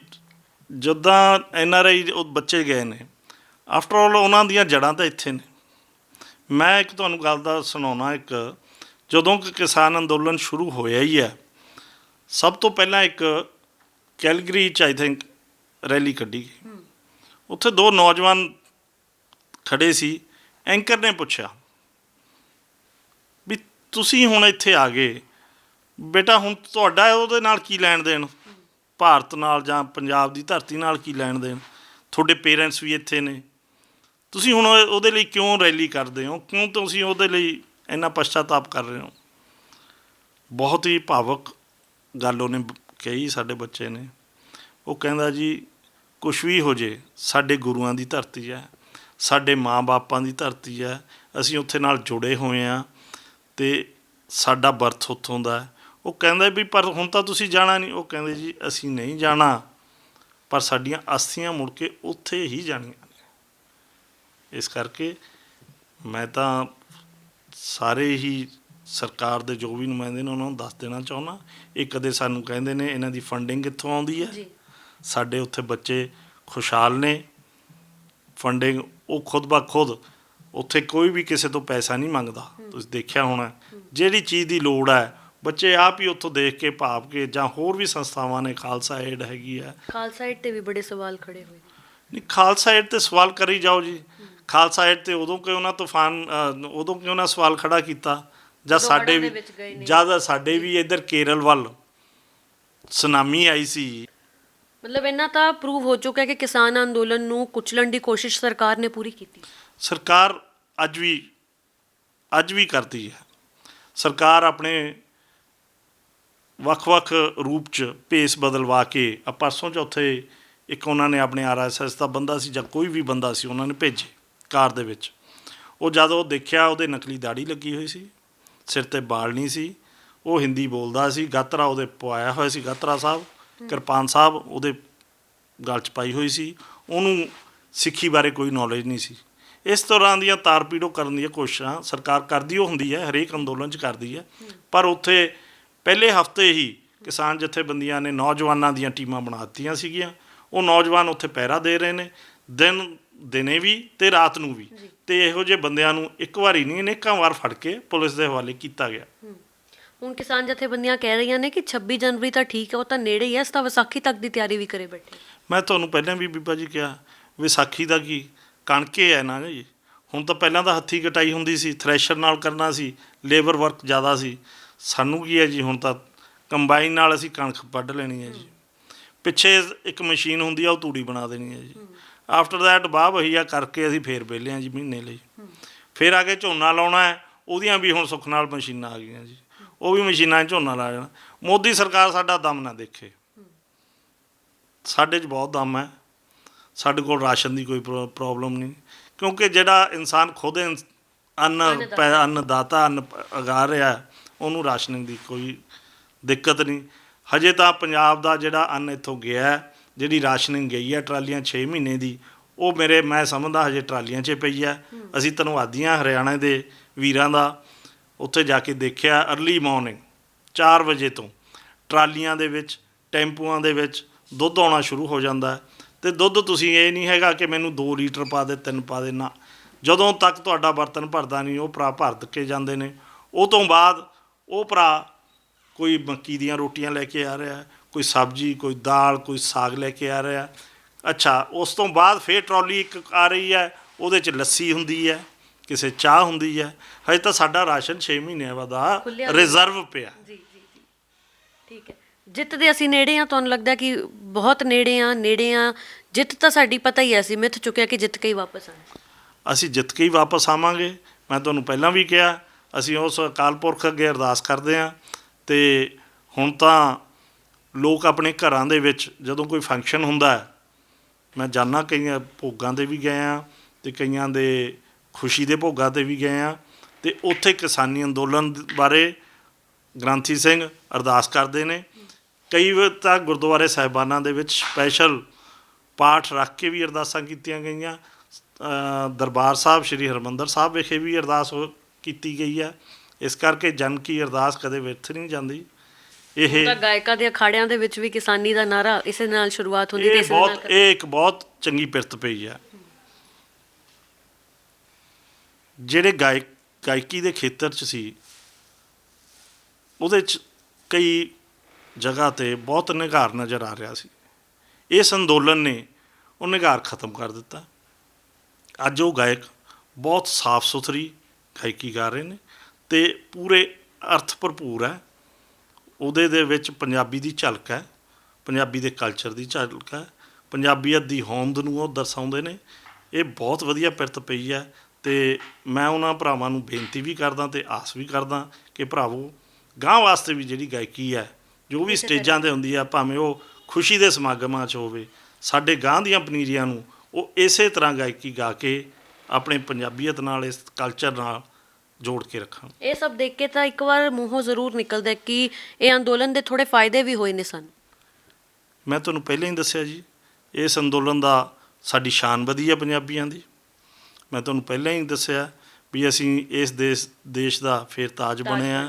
ਜਿੱਦਾਂ NRI ਉਹ ਬੱਚੇ ਗਏ ਨੇ, ਆਫਟਰ ਆਲ ਉਹਨਾਂ ਦੀਆਂ ਜੜ੍ਹਾਂ ਤਾਂ ਇੱਥੇ ਨੇ। ਮੈਂ ਇੱਕ ਤੁਹਾਨੂੰ ਗੱਲ ਦਾ ਸੁਣਾਉਣਾ। ਜਦੋਂ ਕਿ ਕਿਸਾਨ ਅੰਦੋਲਨ ਸ਼ੁਰੂ ਹੋਇਆ ਹੀ ਹੈ, ਸਭ ਤੋਂ ਪਹਿਲਾਂ ਇੱਕ ਕੈਲਗਰੀ 'ਚ ਆਈ ਥਿੰਕ ਰੈਲੀ ਕੱਢੀ ਗਈ। ਉੱਥੇ ਦੋ ਨੌਜਵਾਨ ਖੜੇ ਸੀ। ਐਂਕਰ ਨੇ ਪੁੱਛਿਆ ਵੀ ਤੁਸੀਂ ਹੁਣ ਇੱਥੇ ਆ ਗਏ, ਬੇਟਾ ਹੁਣ ਤੁਹਾਡਾ ਉਹਦੇ ਨਾਲ ਕੀ ਲੈਣ ਦੇਣ, ਭਾਰਤ ਨਾਲ ਜਾਂ ਪੰਜਾਬ ਦੀ ਧਰਤੀ ਨਾਲ ਕੀ ਲੈਣ ਦੇਣ, ਤੁਹਾਡੇ ਪੇਰੈਂਟਸ ਵੀ ਇੱਥੇ ਨੇ, ਤੁਸੀਂ ਹੁਣ ਉਹਦੇ ਲਈ ਕਿਉਂ ਰੈਲੀ ਕਰਦੇ ਹੋ, ਕਿਉਂ ਤੁਸੀਂ ਉਹਦੇ ਲਈ ਇੰਨਾ ਪਛਤਾਤਾਪ ਕਰ ਰਹੇ ਹੋ। ਬਹੁਤ ਹੀ ਭਾਵੁਕ ਗੱਲ ਉਹਨੇ ਕਹੀ, ਸਾਡੇ ਬੱਚੇ ਨੇ। ਉਹ ਕਹਿੰਦਾ ਜੀ ਕੁਛ ਵੀ ਹੋ ਜੇ, ਸਾਡੇ ਗੁਰੂਆਂ ਦੀ ਧਰਤੀ ਹੈ, ਸਾਡੇ ਮਾਂ ਬਾਪਾਂ ਦੀ ਧਰਤੀ ਹੈ, ਅਸੀਂ ਉੱਥੇ ਨਾਲ ਜੁੜੇ ਹੋਏ ਹਾਂ ਅਤੇ ਸਾਡਾ ਬਰਥ ਉੱਥੋਂ ਦਾ ਹੈ। ਉਹ ਕਹਿੰਦਾ ਵੀ ਪਰ ਹੁਣ ਤਾਂ ਤੁਸੀਂ ਜਾਣਾ ਨਹੀਂ। ਉਹ ਕਹਿੰਦੇ ਜੀ ਅਸੀਂ ਨਹੀਂ ਜਾਣਾ, ਪਰ ਸਾਡੀਆਂ ਅਸਥੀਆਂ ਮੁੜ ਕੇ ਉੱਥੇ ਹੀ ਜਾਣੀਆਂ ਨੇ। ਇਸ ਕਰਕੇ ਮੈਂ ਤਾਂ ਸਾਰੇ ਹੀ ਸਰਕਾਰ ਦੇ ਜੋ ਵੀ ਨੁਮਾਇੰਦੇ ਨੇ ਉਹਨਾਂ ਨੂੰ ਦੱਸ ਦੇਣਾ ਚਾਹੁੰਦਾ, ਇਹ ਕਦੇ ਸਾਨੂੰ ਕਹਿੰਦੇ ਨੇ ਇਹਨਾਂ ਦੀ ਫੰਡਿੰਗ ਕਿੱਥੋਂ ਆਉਂਦੀ ਹੈ। ਸਾਡੇ ਉੱਥੇ ਬੱਚੇ ਖੁਸ਼ਹਾਲ ਨੇ। ਫੰਡਿੰਗ ਉਹ ਖੁਦ ਬ ਖੁਦ, ਉੱਥੇ ਕੋਈ ਵੀ ਕਿਸੇ ਤੋਂ ਪੈਸਾ ਨਹੀਂ ਮੰਗਦਾ। ਤੁਸੀਂ ਦੇਖਿਆ ਹੋਣਾ, ਜਿਹੜੀ ਚੀਜ਼ ਦੀ ਲੋੜ ਹੈ ਬੱਚੇ ਆਪ ਹੀ ਉੱਥੋਂ ਦੇਖ ਕੇ ਭਾਵ ਕੇ, ਜਾਂ ਹੋਰ ਵੀ ਸੰਸਥਾਵਾਂ ਨੇ, ਖਾਲਸਾ ਏਡ ਹੈਗੀ ਹੈ। ਖਾਲਸਾ ਏਡ 'ਤੇ ਵੀ ਬੜੇ ਸਵਾਲ ਖੜੇ ਹੋਏ। ਨਹੀਂ, ਖਾਲਸਾ ਏਡ 'ਤੇ ਸਵਾਲ ਕਰੀ ਜਾਓ ਜੀ। ਖਾਲਸਾ ਏਡ 'ਤੇ ਉਦੋਂ ਕਿਉਂ ਨਾ ਤੂਫਾਨ, ਉਦੋਂ ਕਿਉਂ ਨਾ ਸਵਾਲ ਖੜਾ ਕੀਤਾ ਜਦ ਸਾਡੇ ਵੀ ਇੱਧਰ ਕੇਰਲ ਵੱਲ ਸੁਨਾਮੀ ਆਈ ਸੀ। ਮਤਲਬ ਇੰਨਾ ਤਾਂ ਪ੍ਰੂਵ ਹੋ ਚੁੱਕਾ ਕਿ ਕਿਸਾਨ ਅੰਦੋਲਨ ਨੂੰ ਕੁਚਲਣ ਦੀ ਕੋਸ਼ਿਸ਼ ਸਰਕਾਰ ਨੇ ਪੂਰੀ ਕੀਤੀ। ਸਰਕਾਰ ਅੱਜ ਵੀ ਕਰਦੀ ਹੈ। ਸਰਕਾਰ ਆਪਣੇ ਵੱਖ-ਵੱਖ ਰੂਪ 'ਚ ਭੇਸ ਬਦਲਵਾ ਕੇ, ਪਰਸੋਂ ਚੌਥੇ ਇੱਕ ਉਹਨਾਂ ਨੇ ਆਪਣੇ RSS ਦਾ ਬੰਦਾ ਸੀ ਜਾਂ ਕੋਈ ਵੀ ਬੰਦਾ ਸੀ, ਉਹਨਾਂ ਨੇ ਭੇਜੇ ਕਾਰ ਦੇ ਵਿੱਚ। ਉਹ ਜਦ ਉਹ ਦੇਖਿਆ, ਉਹਦੇ ਨਕਲੀ ਦਾੜੀ ਲੱਗੀ ਹੋਈ ਸੀ, ਸਿਰ 'ਤੇ ਬਾਲ ਨਹੀਂ ਸੀ, ਉਹ ਹਿੰਦੀ ਬੋਲਦਾ ਸੀ, ਗਾਤਰਾ ਉਹਦੇ ਪਵਾਇਆ ਹੋਇਆ ਸੀ, ਗਾਤਰਾ ਸਾਹਿਬ, ਕਿਰਪਾਨ ਸਾਹਿਬ ਉਹਦੇ ਗਲ 'ਚ ਪਾਈ ਹੋਈ ਸੀ। ਉਹਨੂੰ ਸਿੱਖੀ ਬਾਰੇ ਕੋਈ ਨੌਲੇਜ ਨਹੀਂ ਸੀ। ਇਸ ਤਰ੍ਹਾਂ ਦੀਆਂ ਤਾਰਪੀੜੋ ਕਰਨ ਦੀਆਂ ਕੋਸ਼ਿਸ਼ਾਂ ਸਰਕਾਰ ਕਰਦੀ ਉਹ ਹੁੰਦੀ ਹੈ, ਹਰੇਕ ਅੰਦੋਲਨ 'ਚ ਕਰਦੀ ਹੈ। ਪਰ ਉੱਥੇ ਪਹਿਲੇ ਹਫ਼ਤੇ ਹੀ ਕਿਸਾਨ ਜਥੇਬੰਦੀਆਂ ਨੇ ਨੌਜਵਾਨਾਂ ਦੀਆਂ ਟੀਮਾਂ ਬਣਾ ਦਿੱਤੀਆਂ ਸੀਗੀਆਂ। ਉਹ ਨੌਜਵਾਨ ਉੱਥੇ ਪਹਿਰਾ ਦੇ ਰਹੇ ਨੇ, ਦਿਨੇ ਵੀ ਅਤੇ ਰਾਤ ਨੂੰ ਵੀ। ਅਤੇ ਇਹੋ ਜਿਹੇ ਬੰਦਿਆਂ ਨੂੰ ਇੱਕ ਵਾਰੀ ਨਹੀਂ, ਅਨੇਕਾਂ ਵਾਰ ਫੜ ਕੇ ਪੁਲਿਸ ਦੇ ਹਵਾਲੇ ਕੀਤਾ ਗਿਆ। ਹੁਣ ਕਿਸਾਨ ਜਥੇਬੰਦੀਆਂ ਕਹਿ ਰਹੀਆਂ ਨੇ ਕਿ 26 ਜਨਵਰੀ ਤਾਂ ਠੀਕ ਹੈ, ਉਹ ਤਾਂ ਨੇੜੇ ਹੀ ਹੈ, ਇਸ ਤਾਂ ਵਿਸਾਖੀ ਤੱਕ ਦੀ ਤਿਆਰੀ ਵੀ ਕਰੇ ਬੈਠੇ। ਮੈਂ ਤੁਹਾਨੂੰ ਪਹਿਲਾਂ ਵੀ ਬੀਬਾ ਜੀ ਕਿਹਾ, ਵਿਸਾਖੀ ਦਾ ਕੀ, ਕਣਕੇ ਹੈ ਨਾ ਜੀ। ਹੁਣ ਤਾਂ ਪਹਿਲਾਂ ਤਾਂ ਹੱਥੀਂ ਕਟਾਈ ਹੁੰਦੀ ਸੀ, ਥ੍ਰੈਸ਼ਰ ਨਾਲ ਕਰਨਾ ਸੀ, ਲੇਬਰ ਵਰਕ ਜ਼ਿਆਦਾ ਸੀ। ਸਾਨੂੰ ਕੀ ਹੈ ਜੀ, ਹੁਣ ਤਾਂ ਕੰਬਾਈਨ ਨਾਲ ਅਸੀਂ ਕਣਕ ਵੱਢ ਲੈਣੀ ਹੈ ਜੀ। ਪਿੱਛੇ ਇੱਕ ਮਸ਼ੀਨ ਹੁੰਦੀ ਆ, ਉਹ ਤੂੜੀ ਬਣਾ ਦੇਣੀ ਹੈ ਜੀ। ਆਫਟਰ ਦੈਟ ਵਾਹ ਵਹੀਆ ਕਰਕੇ ਅਸੀਂ ਫੇਰ ਵਿਹਲੇ ਹਾਂ ਜੀ ਮਹੀਨੇ ਲਈ। ਫਿਰ ਆ ਕੇ ਝੋਨਾ ਲਾਉਣਾ ਹੈ, ਉਹਦੀਆਂ ਵੀ ਹੁਣ ਸੁੱਖ ਨਾਲ ਮਸ਼ੀਨਾਂ ਆ ਗਈਆਂ ਜੀ, ਉਹ ਵੀ ਮਸ਼ੀਨਾਂ 'ਚ ਝੋਨਾ ਲਾ ਜਾਣਾ। ਮੋਦੀ ਸਰਕਾਰ ਸਾਡਾ ਦਮ ਨਾ ਦੇਖੇ, ਸਾਡੇ 'ਚ ਬਹੁਤ ਦਮ ਹੈ। ਸਾਡੇ ਕੋਲ ਰਾਸ਼ਨ ਦੀ ਕੋਈ ਪ੍ਰੋਬਲਮ ਨਹੀਂ, ਕਿਉਂਕਿ ਜਿਹੜਾ ਇਨਸਾਨ ਖੁਦ ਅੰਨਦਾਤਾ ਅੰਨ ਉਗਾ ਰਿਹਾ, ਉਹਨੂੰ ਰਾਸ਼ਨਿੰਗ ਦੀ ਕੋਈ ਦਿੱਕਤ ਨਹੀਂ। ਹਜੇ ਤਾਂ ਪੰਜਾਬ ਦਾ ਜਿਹੜਾ ਅੰਨ ਇੱਥੋਂ ਗਿਆ ਹੈ, ਜਿਹੜੀ ਰਾਸ਼ਨਿੰਗ ਗਈ ਹੈ ਟਰਾਲੀਆਂ 6 ਮਹੀਨੇ ਦੀ, ਉਹ ਮੈਂ ਸਮਝਦਾ ਹਜੇ ਟਰਾਲੀਆਂ 'ਚ ਪਈ ਹੈ। ਅਸੀਂ ਧੰਨਵਾਦੀ ਹਾਂ ਹਰਿਆਣਾ ਦੇ ਵੀਰਾਂ ਦਾ। ਉੱਥੇ ਜਾ ਕੇ ਦੇਖਿਆ ਅਰਲੀ ਮਾਰਨਿੰਗ 4 ਵਜੇ ਤੋਂ ਟਰਾਲੀਆਂ ਦੇ ਵਿੱਚ, ਟੈਂਪੂਆਂ ਦੇ ਵਿੱਚ ਦੁੱਧ ਆਉਣਾ ਸ਼ੁਰੂ ਹੋ ਜਾਂਦਾ ਹੈ। ਅਤੇ ਦੁੱਧ ਤੁਸੀਂ ਇਹ ਨਹੀਂ ਹੈਗਾ ਕਿ ਮੈਨੂੰ 2 ਲੀਟਰ ਪਾ ਦੇ, 3 ਪਾ ਦੇ, ਨਾ, ਜਦੋਂ ਤੱਕ ਤੁਹਾਡਾ ਬਰਤਨ ਭਰਦਾ ਨਹੀਂ ਉਹ ਭਰਾ ਭਰ ਕੇ ਜਾਂਦੇ ਨੇ। ਉਹ ਤੋਂ ਬਾਅਦ ਉਹ ਭਰਾ ਕੋਈ ਮੱਕੀ ਦੀਆਂ ਰੋਟੀਆਂ ਲੈ ਕੇ ਆ ਰਿਹਾ, ਕੋਈ ਸਬਜ਼ੀ, ਕੋਈ ਦਾਲ, ਕੋਈ ਸਾਗ ਲੈ ਕੇ ਆ ਰਿਹਾ। ਅੱਛਾ, ਉਸ ਤੋਂ ਬਾਅਦ ਫਿਰ ਟਰਾਲੀ ਇੱਕ ਆ ਰਹੀ ਹੈ, ਉਹਦੇ 'ਚ ਲੱਸੀ ਹੁੰਦੀ ਹੈ, ਕਿਸੇ ਚਾਹ ਹੁੰਦੀ ਹੈ। ਹਜੇ ਤਾਂ ਸਾਡਾ ਰਾਸ਼ਨ 6 ਮਹੀਨਿਆਂ ਦਾ ਰਿਜ਼ਰਵ ਪਿਆ। ਜੀ ਜੀ ਜੀ, ਠੀਕ ਹੈ। ਜਿੱਤ ਦੇ ਅਸੀਂ ਨੇੜੇ ਹਾਂ, ਤੁਹਾਨੂੰ ਲੱਗਦਾ ਕਿ ਬਹੁਤ ਨੇੜੇ ਹਾਂ? ਜਿੱਤ ਤਾਂ ਸਾਡੀ ਪਤਾ ਹੀ ਹੈ, ਅਸੀਂ ਮਿੱਥ ਚੁੱਕਿਆ ਕਿ ਜਿੱਤ ਕੇ ਹੀ ਵਾਪਸ ਆਉਣਾ। ਅਸੀਂ ਜਿੱਤ ਕੇ ਹੀ ਵਾਪਸ ਆਵਾਂਗੇ। ਮੈਂ ਤੁਹਾਨੂੰ ਪਹਿਲਾਂ ਵੀ ਕਿਹਾ, ਅਸੀਂ ਉਸ ਅਕਾਲ ਪੁਰਖ ਅੱਗੇ ਅਰਦਾਸ ਕਰਦੇ ਹਾਂ। ਅਤੇ ਹੁਣ ਤਾਂ ਲੋਕ ਆਪਣੇ ਘਰਾਂ ਦੇ ਵਿੱਚ ਜਦੋਂ ਕੋਈ ਫੰਕਸ਼ਨ ਹੁੰਦਾ ਹੈ, ਮੈਂ ਜਾਂਦਾ ਕਈਆਂ ਭੋਗਾਂ 'ਤੇ ਵੀ ਗਏ ਹਾਂ ਅਤੇ ਕਈਆਂ ਦੇ ਖੁਸ਼ੀ ਦੇ ਭੋਗਾਂ 'ਤੇ ਵੀ ਗਏ ਹਾਂ, ਅਤੇ ਉੱਥੇ ਕਿਸਾਨੀ ਅੰਦੋਲਨ ਬਾਰੇ ਗ੍ਰੰਥੀ ਸਿੰਘ ਅਰਦਾਸ ਕਰਦੇ ਨੇ। ਕਈ ਵਾਰ ਤਾਂ ਗੁਰਦੁਆਰੇ ਸਾਹਿਬਾਨਾਂ ਦੇ ਵਿੱਚ ਸਪੈਸ਼ਲ ਪਾਠ ਰੱਖ ਕੇ ਵੀ ਅਰਦਾਸਾਂ ਕੀਤੀਆਂ ਗਈਆਂ। ਦਰਬਾਰ ਸਾਹਿਬ ਸ਼੍ਰੀ ਹਰਿਮੰਦਰ ਸਾਹਿਬ ਵਿਖੇ ਵੀ ਅਰਦਾਸ ਕੀਤੀ ਗਈ ਹੈ। ਇਸ ਕਰਕੇ ਜਨ ਕੀ ਅਰਦਾਸ ਕਦੇ ਵਿਰਥ ਨਹੀਂ ਜਾਂਦੀ। ਇਹ ਗਾਇਕਾਂ ਦੇ ਅਖਾੜਿਆਂ ਦੇ ਵਿੱਚ ਵੀ ਕਿਸਾਨੀ ਦਾ ਨਾਰਾ ਇਸੇ ਨਾਲ ਸ਼ੁਰੂਆਤ ਹੁੰਦੀ ਤੇ ਇਹ ਇੱਕ ਬਹੁਤ ਚੰਗੀ ਪਿਰਤ ਪਈ ਹੈ। ਜਿਹੜੇ ਗਾਇਕੀ ਦੇ ਖੇਤਰ 'ਚ ਸੀ, ਉਹਦੇ 'ਚ ਕਈ ਜਗ੍ਹਾ 'ਤੇ ਬਹੁਤ ਨਿਘਾਰ ਨਜ਼ਰ ਆ ਰਿਹਾ ਸੀ। ਇਸ ਅੰਦੋਲਨ ਨੇ ਉਹ ਨਿਘਾਰ ਖਤਮ ਕਰ ਦਿੱਤਾ। ਅੱਜ ਉਹ ਗਾਇਕ ਬਹੁਤ ਸਾਫ ਸੁਥਰੀ ਗਾਇਕੀ ਗਾ ਰਹੇ ਨੇ ਅਤੇ ਪੂਰੇ ਅਰਥ ਭਰਪੂਰ ਹੈ। ਉਹਦੇ ਦੇ ਵਿੱਚ ਪੰਜਾਬੀ ਦੀ ਝਲਕ ਹੈ, ਪੰਜਾਬੀ ਦੇ ਕਲਚਰ ਦੀ ਝਲਕ ਹੈ, ਪੰਜਾਬੀਅਤ ਦੀ ਹੋਂਦ ਨੂੰ ਉਹ ਦਰਸਾਉਂਦੇ ਨੇ। ਇਹ ਬਹੁਤ ਵਧੀਆ ਪਿਰਤ ਪਈ ਹੈ। ਅਤੇ ਮੈਂ ਉਹਨਾਂ ਭਰਾਵਾਂ ਨੂੰ ਬੇਨਤੀ ਵੀ ਕਰਦਾ ਅਤੇ ਆਸ ਵੀ ਕਰਦਾ ਕਿ ਭਰਾਵੋ, ਗਾਂਹ ਵਾਸਤੇ ਵੀ ਜਿਹੜੀ ਗਾਇਕੀ ਹੈ, ਜੋ ਵੀ ਸਟੇਜਾਂ 'ਤੇ ਹੁੰਦੀ ਆ, ਭਾਵੇਂ ਉਹ ਖੁਸ਼ੀ ਦੇ ਸਮਾਗਮਾਂ 'ਚ ਹੋਵੇ, ਸਾਡੇ ਗਾਂਹ ਦੀਆਂ ਪਨੀਰੀਆਂ ਨੂੰ ਉਹ ਇਸੇ ਤਰ੍ਹਾਂ ਗਾਇਕੀ ਗਾ ਕੇ ਆਪਣੇ ਪੰਜਾਬੀਅਤ ਨਾਲ, ਇਸ ਕਲਚਰ ਨਾਲ ਜੋੜ ਕੇ ਰੱਖਣ। ਇਹ ਸਭ ਦੇਖ ਕੇ ਤਾਂ ਇੱਕ ਵਾਰ ਮੂੰਹੋਂ ਜ਼ਰੂਰ ਨਿਕਲਦਾ ਕਿ ਇਹ ਅੰਦੋਲਨ ਦੇ ਥੋੜ੍ਹੇ ਫਾਇਦੇ ਵੀ ਹੋਏ ਨੇ ਸਾਨੂੰ। ਮੈਂ ਤੁਹਾਨੂੰ ਪਹਿਲਾਂ ਹੀ ਦੱਸਿਆ ਜੀ, ਇਸ ਅੰਦੋਲਨ ਦਾ ਸਾਡੀ ਸ਼ਾਨ ਵਧੀ ਹੈ ਪੰਜਾਬੀਆਂ ਦੀ। ਮੈਂ ਤੁਹਾਨੂੰ ਪਹਿਲਾਂ ਹੀ ਦੱਸਿਆ ਵੀ ਅਸੀਂ ਇਸ ਦੇਸ਼ ਦਾ ਫੇਰ ਤਾਜ ਬਣੇ ਹਾਂ।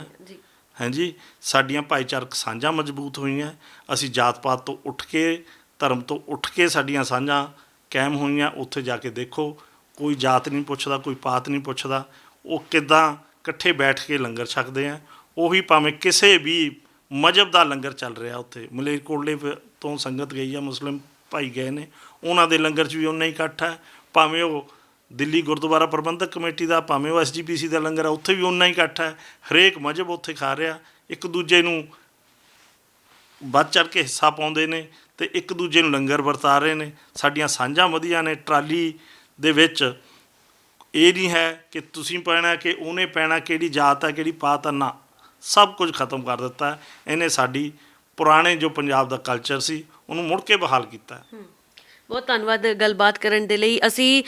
ਹਾਂਜੀ, ਸਾਡੀਆਂ ਭਾਈਚਾਰਕ ਸਾਂਝਾਂ ਮਜ਼ਬੂਤ ਹੋਈਆਂ। ਅਸੀਂ ਜਾਤ ਪਾਤ ਤੋਂ ਉੱਠ ਕੇ, ਧਰਮ ਤੋਂ ਉੱਠ ਕੇ ਸਾਡੀਆਂ ਸਾਂਝਾਂ ਕਾਇਮ ਹੋਈਆਂ। ਉੱਥੇ ਜਾ ਕੇ ਦੇਖੋ, ਕੋਈ ਜਾਤ ਨਹੀਂ ਪੁੱਛਦਾ, ਕੋਈ ਪਾਤ ਨਹੀਂ ਪੁੱਛਦਾ। ਉਹ ਕਿੱਦਾਂ ਇਕੱਠੇ ਬੈਠ ਕੇ ਲੰਗਰ ਛਕਦੇ ਆ। ਉਹੀ ਭਾਵੇਂ ਕਿਸੇ ਵੀ ਮਜ਼ਹਬ ਦਾ ਲੰਗਰ ਚੱਲ ਰਿਹਾ, ਉੱਥੇ ਮਲੇਰਕੋਟਲੇ ਤੋਂ ਸੰਗਤ ਗਈ ਆ, ਮੁਸਲਿਮ ਭਾਈ ਗਏ ਨੇ, ਉਹਨਾਂ ਦੇ ਲੰਗਰ 'ਚ ਵੀ ਉਨਾ ਹੀ ਇਕੱਠ ਹੈ। ਭਾਵੇਂ ਉਹ ਦਿੱਲੀ ਗੁਰਦੁਆਰਾ ਪ੍ਰਬੰਧਕ ਕਮੇਟੀ ਦਾ, ਭਾਵੇਂ ਉਹ SGPC ਦਾ ਲੰਗਰ ਆ, ਉੱਥੇ ਵੀ ਉਨਾ ਹੀ ਇਕੱਠ ਹੈ। ਹਰੇਕ ਮਜ਼ਹਬ ਉੱਥੇ ਖਾ ਰਿਹਾ, ਇੱਕ ਦੂਜੇ ਨੂੰ ਵੱਧ ਚੜ੍ਹ ਕੇ ਹਿੱਸਾ ਪਾਉਂਦੇ ਨੇ ਅਤੇ ਇੱਕ ਦੂਜੇ ਨੂੰ ਲੰਗਰ ਵਰਤਾ ਰਹੇ ਨੇ। ਸਾਡੀਆਂ ਸਾਂਝਾਂ ਵਧੀਆਂ ਨੇ। ਟਰਾਲੀ ਦੇ ਵਿੱਚ ਇਹ ਨਹੀਂ ਹੈ ਕਿ ਤੁਸੀਂ ਪੈਣਾ, ਕਿ ਉਹਨੇ ਪੈਣਾ, ਕਿਹੜੀ ਜਾਤ ਹੈ, ਕਿਹੜੀ ਪਾਤ ਹੈ, ਨਾ, ਸਭ ਕੁਝ ਖਤਮ ਕਰ ਦਿੱਤਾ। ਇਹਨੇ ਸਾਡੀ ਪੁਰਾਣੇ ਜੋ ਪੰਜਾਬ ਦਾ ਕਲਚਰ ਸੀ, ਉਹਨੂੰ ਮੁੜ ਕੇ ਬਹਾਲ ਕੀਤਾ। ਬਹੁਤ ਧੰਨਵਾਦ ਗੱਲਬਾਤ ਕਰਨ ਦੇ ਲਈ। ਅਸੀਂ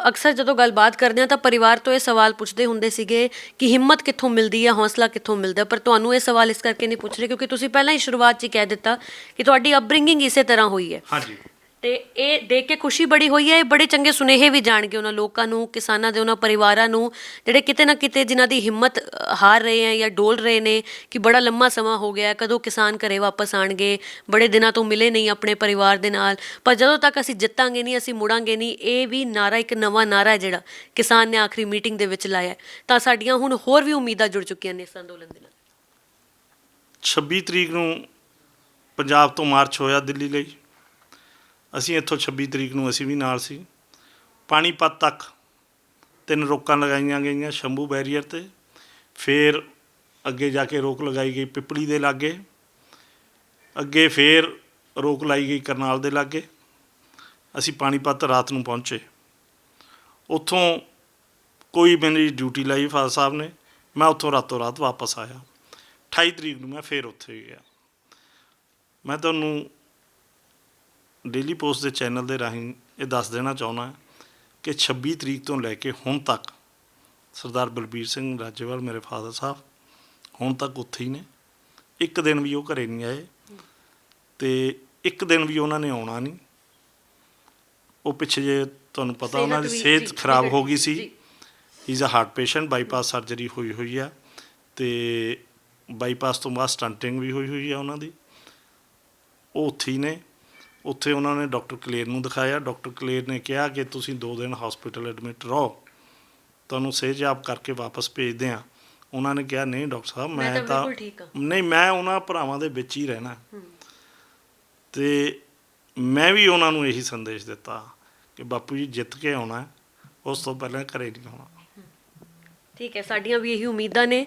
ਅਕਸਰ ਜਦੋਂ ਗੱਲਬਾਤ ਕਰਦੇ ਹਾਂ ਤਾਂ ਪਰਿਵਾਰ ਤੋਂ ਇਹ ਸਵਾਲ ਪੁੱਛਦੇ ਹੁੰਦੇ ਸੀਗੇ ਕਿ ਹਿੰਮਤ ਕਿੱਥੋਂ ਮਿਲਦੀ ਹੈ, ਹੌਸਲਾ ਕਿੱਥੋਂ ਮਿਲਦਾ, ਪਰ ਤੁਹਾਨੂੰ ਇਹ ਸਵਾਲ ਇਸ ਕਰਕੇ ਨਹੀਂ ਪੁੱਛ ਰਹੇ ਕਿਉਂਕਿ ਤੁਸੀਂ ਪਹਿਲਾਂ ਹੀ ਸ਼ੁਰੂਆਤ 'ਚ ਹੀ ਕਹਿ ਦਿੱਤਾ ਕਿ ਤੁਹਾਡੀ ਅਪਬ੍ਰਿੰਗਿੰਗ ਇਸੇ ਤਰ੍ਹਾਂ ਹੋਈ ਹੈ। ਹਾਂਜੀ, ਅਤੇ ਇਹ ਦੇਖ ਕੇ ਖੁਸ਼ੀ ਬੜੀ ਹੋਈ ਹੈ। ਇਹ ਬੜੇ ਚੰਗੇ ਸੁਨੇਹੇ ਵੀ ਜਾਣਗੇ ਉਹਨਾਂ ਲੋਕਾਂ ਨੂੰ, ਕਿਸਾਨਾਂ ਦੇ ਉਹਨਾਂ ਪਰਿਵਾਰਾਂ ਨੂੰ ਜਿਹੜੇ ਕਿਤੇ ਨਾ ਕਿਤੇ ਜਿਨ੍ਹਾਂ ਦੀ ਹਿੰਮਤ ਹਾਰ ਰਹੇ ਹੈ ਜਾਂ ਡੋਲ ਰਹੇ ਨੇ ਕਿ ਬੜਾ ਲੰਮਾ ਸਮਾਂ ਹੋ ਗਿਆ, ਕਦੋਂ ਕਿਸਾਨ ਘਰੇ ਵਾਪਸ ਆਉਣਗੇ, ਬੜੇ ਦਿਨਾਂ ਤੋਂ ਮਿਲੇ ਨਹੀਂ ਆਪਣੇ ਪਰਿਵਾਰ ਦੇ ਨਾਲ, ਪਰ ਜਦੋਂ ਤੱਕ ਅਸੀਂ ਜਿੱਤਾਂਗੇ ਨਹੀਂ, ਅਸੀਂ ਮੁੜਾਂਗੇ ਨਹੀਂ। ਇਹ ਵੀ ਨਾਰਾ, ਇੱਕ ਨਵਾਂ ਨਾਰਾ ਹੈ ਜਿਹੜਾ ਕਿਸਾਨ ਨੇ ਆਖਰੀ ਮੀਟਿੰਗ ਦੇ ਵਿੱਚ ਲਾਇਆ। ਤਾਂ ਸਾਡੀਆਂ ਹੁਣ ਹੋਰ ਵੀ ਉਮੀਦਾਂ ਜੁੜ ਚੁੱਕੀਆਂ ਨੇ ਇਸ ਅੰਦੋਲਨ ਦੇ ਨਾਲ। 26 ਤਰੀਕ ਨੂੰ ਪੰਜਾਬ ਤੋਂ ਮਾਰਚ ਹੋਇਆ ਦਿੱਲੀ ਲਈ। ਅਸੀਂ ਇੱਥੋਂ 26 ਤਰੀਕ ਨੂੰ ਅਸੀਂ ਵੀ ਨਾਲ ਸੀ। ਪਾਣੀਪਤ ਤੱਕ 3 ਰੋਕਾਂ ਲਗਾਈਆਂ ਗਈਆਂ ਸ਼ੰਭੂ ਬੈਰੀਅਰ 'ਤੇ। ਫਿਰ ਅੱਗੇ ਜਾ ਕੇ ਰੋਕ ਲਗਾਈ ਗਈ ਪਿਪਲੀ ਦੇ ਲਾਗੇ। ਅੱਗੇ ਫਿਰ ਰੋਕ ਲਾਈ ਗਈ ਕਰਨਾਲ ਦੇ ਲਾਗੇ। ਅਸੀਂ ਪਾਣੀਪਤ ਰਾਤ ਨੂੰ ਪਹੁੰਚੇ। ਉੱਥੋਂ ਕੋਈ ਮੇਰੀ ਡਿਊਟੀ ਲਾਈ ਫਾਦਰ ਸਾਹਿਬ ਨੇ, ਮੈਂ ਉੱਥੋਂ ਰਾਤੋਂ ਰਾਤ ਵਾਪਸ ਆਇਆ। 28 ਤਰੀਕ ਨੂੰ ਮੈਂ ਫਿਰ ਉੱਥੇ ਗਿਆ। ਮੈਂ ਤੁਹਾਨੂੰ ਡੇਲੀ ਪੋਸਟ ਦੇ ਚੈਨਲ ਦੇ ਰਾਹੀਂ ਇਹ ਦੱਸ ਦੇਣਾ ਚਾਹੁੰਦਾ ਕਿ 26 ਤਰੀਕ ਤੋਂ ਲੈ ਕੇ ਹੁਣ ਤੱਕ ਸਰਦਾਰ ਬਲਬੀਰ ਸਿੰਘ ਰਾਜੇਵਾਲ ਮੇਰੇ ਫਾਦਰ ਸਾਹਿਬ ਹੁਣ ਤੱਕ ਉੱਥੇ ਹੀ ਨੇ। ਇੱਕ ਦਿਨ ਵੀ ਉਹ ਘਰੇ ਨਹੀਂ ਆਏ ਤੇ ਇੱਕ ਦਿਨ ਵੀ ਉਹਨਾਂ ਨੇ ਆਉਣਾ ਨਹੀਂ। ਉਹ ਪਿੱਛੇ ਜੇ ਤੁਹਾਨੂੰ ਪਤਾ ਉਹਨਾਂ ਦੀ ਸਿਹਤ ਖਰਾਬ ਹੋ ਗਈ ਸੀ। Is a heart patient, bypass surgery ਹੋਈ ਆ ਤੇ ਬਾਈਪਾਸ ਤੋਂ ਬਾਅਦ ਸਟੰਟਿੰਗ ਵੀ ਹੋਈ ਆ ਉਹਨਾਂ ਦੀ। ਉਹ ਉੱਥੇ ਹੀ ਨੇ। ਉੱਥੇ ਉਹਨਾਂ ਨੇ ਡਾਕਟਰ ਕਲੇਰ ਨੂੰ ਦਿਖਾਇਆ। ਡਾਕਟਰ ਕਲੇਰ ਨੇ ਕਿਹਾ ਕਿ ਤੁਸੀਂ 2 ਦਿਨ ਹਸਪੀਟਲ ਐਡਮਿਟ ਰਹੋ, ਤੁਹਾਨੂੰ ਸਿਹਤਯਾਬ ਕਰਕੇ ਵਾਪਸ ਭੇਜਦੇ ਹਾਂ। ਉਹਨਾਂ ਨੇ ਕਿਹਾ ਨਹੀਂ ਡਾਕਟਰ ਸਾਹਿਬ ਮੈਂ ਤਾਂ ਨਹੀਂ, ਮੈਂ ਉਹਨਾਂ ਭਰਾਵਾਂ ਦੇ ਵਿੱਚ ਹੀ ਰਹਿਣਾ। ਤੇ ਮੈਂ ਵੀ ਉਹਨਾਂ ਨੂੰ ਇਹੀ ਸੰਦੇਸ਼ ਦਿੱਤਾ ਕਿ ਬਾਪੂ ਜੀ ਜਿੱਤ ਕੇ ਆਉਣਾ, ਉਸ ਤੋਂ ਪਹਿਲਾਂ ਘਰੇ ਨਹੀਂ ਆਉਣਾ। ਠੀਕ ਹੈ, ਸਾਡੀਆਂ ਵੀ ਇਹੀ ਉਮੀਦਾਂ ਨੇ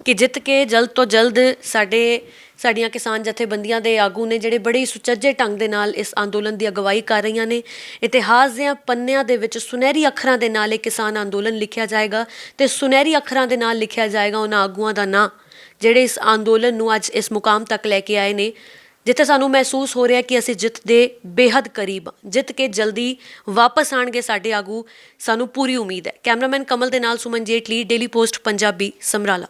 ਕਿ ਜਿੱਤ ਕੇ ਜਲਦ ਤੋਂ ਜਲਦ ਸਾਡੀਆਂ ਕਿਸਾਨ ਜਥੇਬੰਦੀਆਂ ਦੇ ਆਗੂ ਨੇ ਜਿਹੜੇ ਬੜੇ ਸੁਚੱਜੇ ਢੰਗ ਦੇ ਨਾਲ ਇਸ ਅੰਦੋਲਨ ਦੀ ਅਗਵਾਈ ਕਰ ਰਹੀਆਂ ਨੇ। ਇਤਿਹਾਸ ਦੀਆਂ ਪੰਨਿਆਂ ਦੇ ਵਿੱਚ ਸੁਨਹਿਰੀ ਅੱਖਰਾਂ ਦੇ ਨਾਲ ਇਹ ਕਿਸਾਨ ਅੰਦੋਲਨ ਲਿਖਿਆ ਜਾਏਗਾ ਤੇ ਸੁਨਹਿਰੀ ਅੱਖਰਾਂ ਦੇ ਨਾਲ ਲਿਖਿਆ ਜਾਏਗਾ ਉਹਨਾਂ ਆਗੂਆਂ ਦਾ ਨਾਂ ਜਿਹੜੇ ਇਸ ਅੰਦੋਲਨ ਨੂੰ ਅੱਜ ਇਸ ਮੁਕਾਮ ਤੱਕ ਲੈ ਕੇ ਆਏ ਨੇ, ਜਿੱਥੇ ਸਾਨੂੰ ਮਹਿਸੂਸ ਹੋ ਰਿਹਾ ਕਿ ਅਸੀਂ ਜਿੱਤ ਦੇ ਬੇਹੱਦ ਕਰੀਬ ਹਾਂ। ਜਿੱਤ ਕੇ ਜਲਦੀ ਵਾਪਸ ਆਉਣਗੇ ਸਾਡੇ ਆਗੂ, ਸਾਨੂੰ ਪੂਰੀ ਉਮੀਦ ਹੈ। ਕੈਮਰਾਮੈਨ ਕਮਲ ਦੇ ਨਾਲ ਸੁਮਨ ਜੇਟਲੀ, ਡੇਲੀ ਪੋਸਟ ਪੰਜਾਬੀ, ਸਮਰਾਲਾ।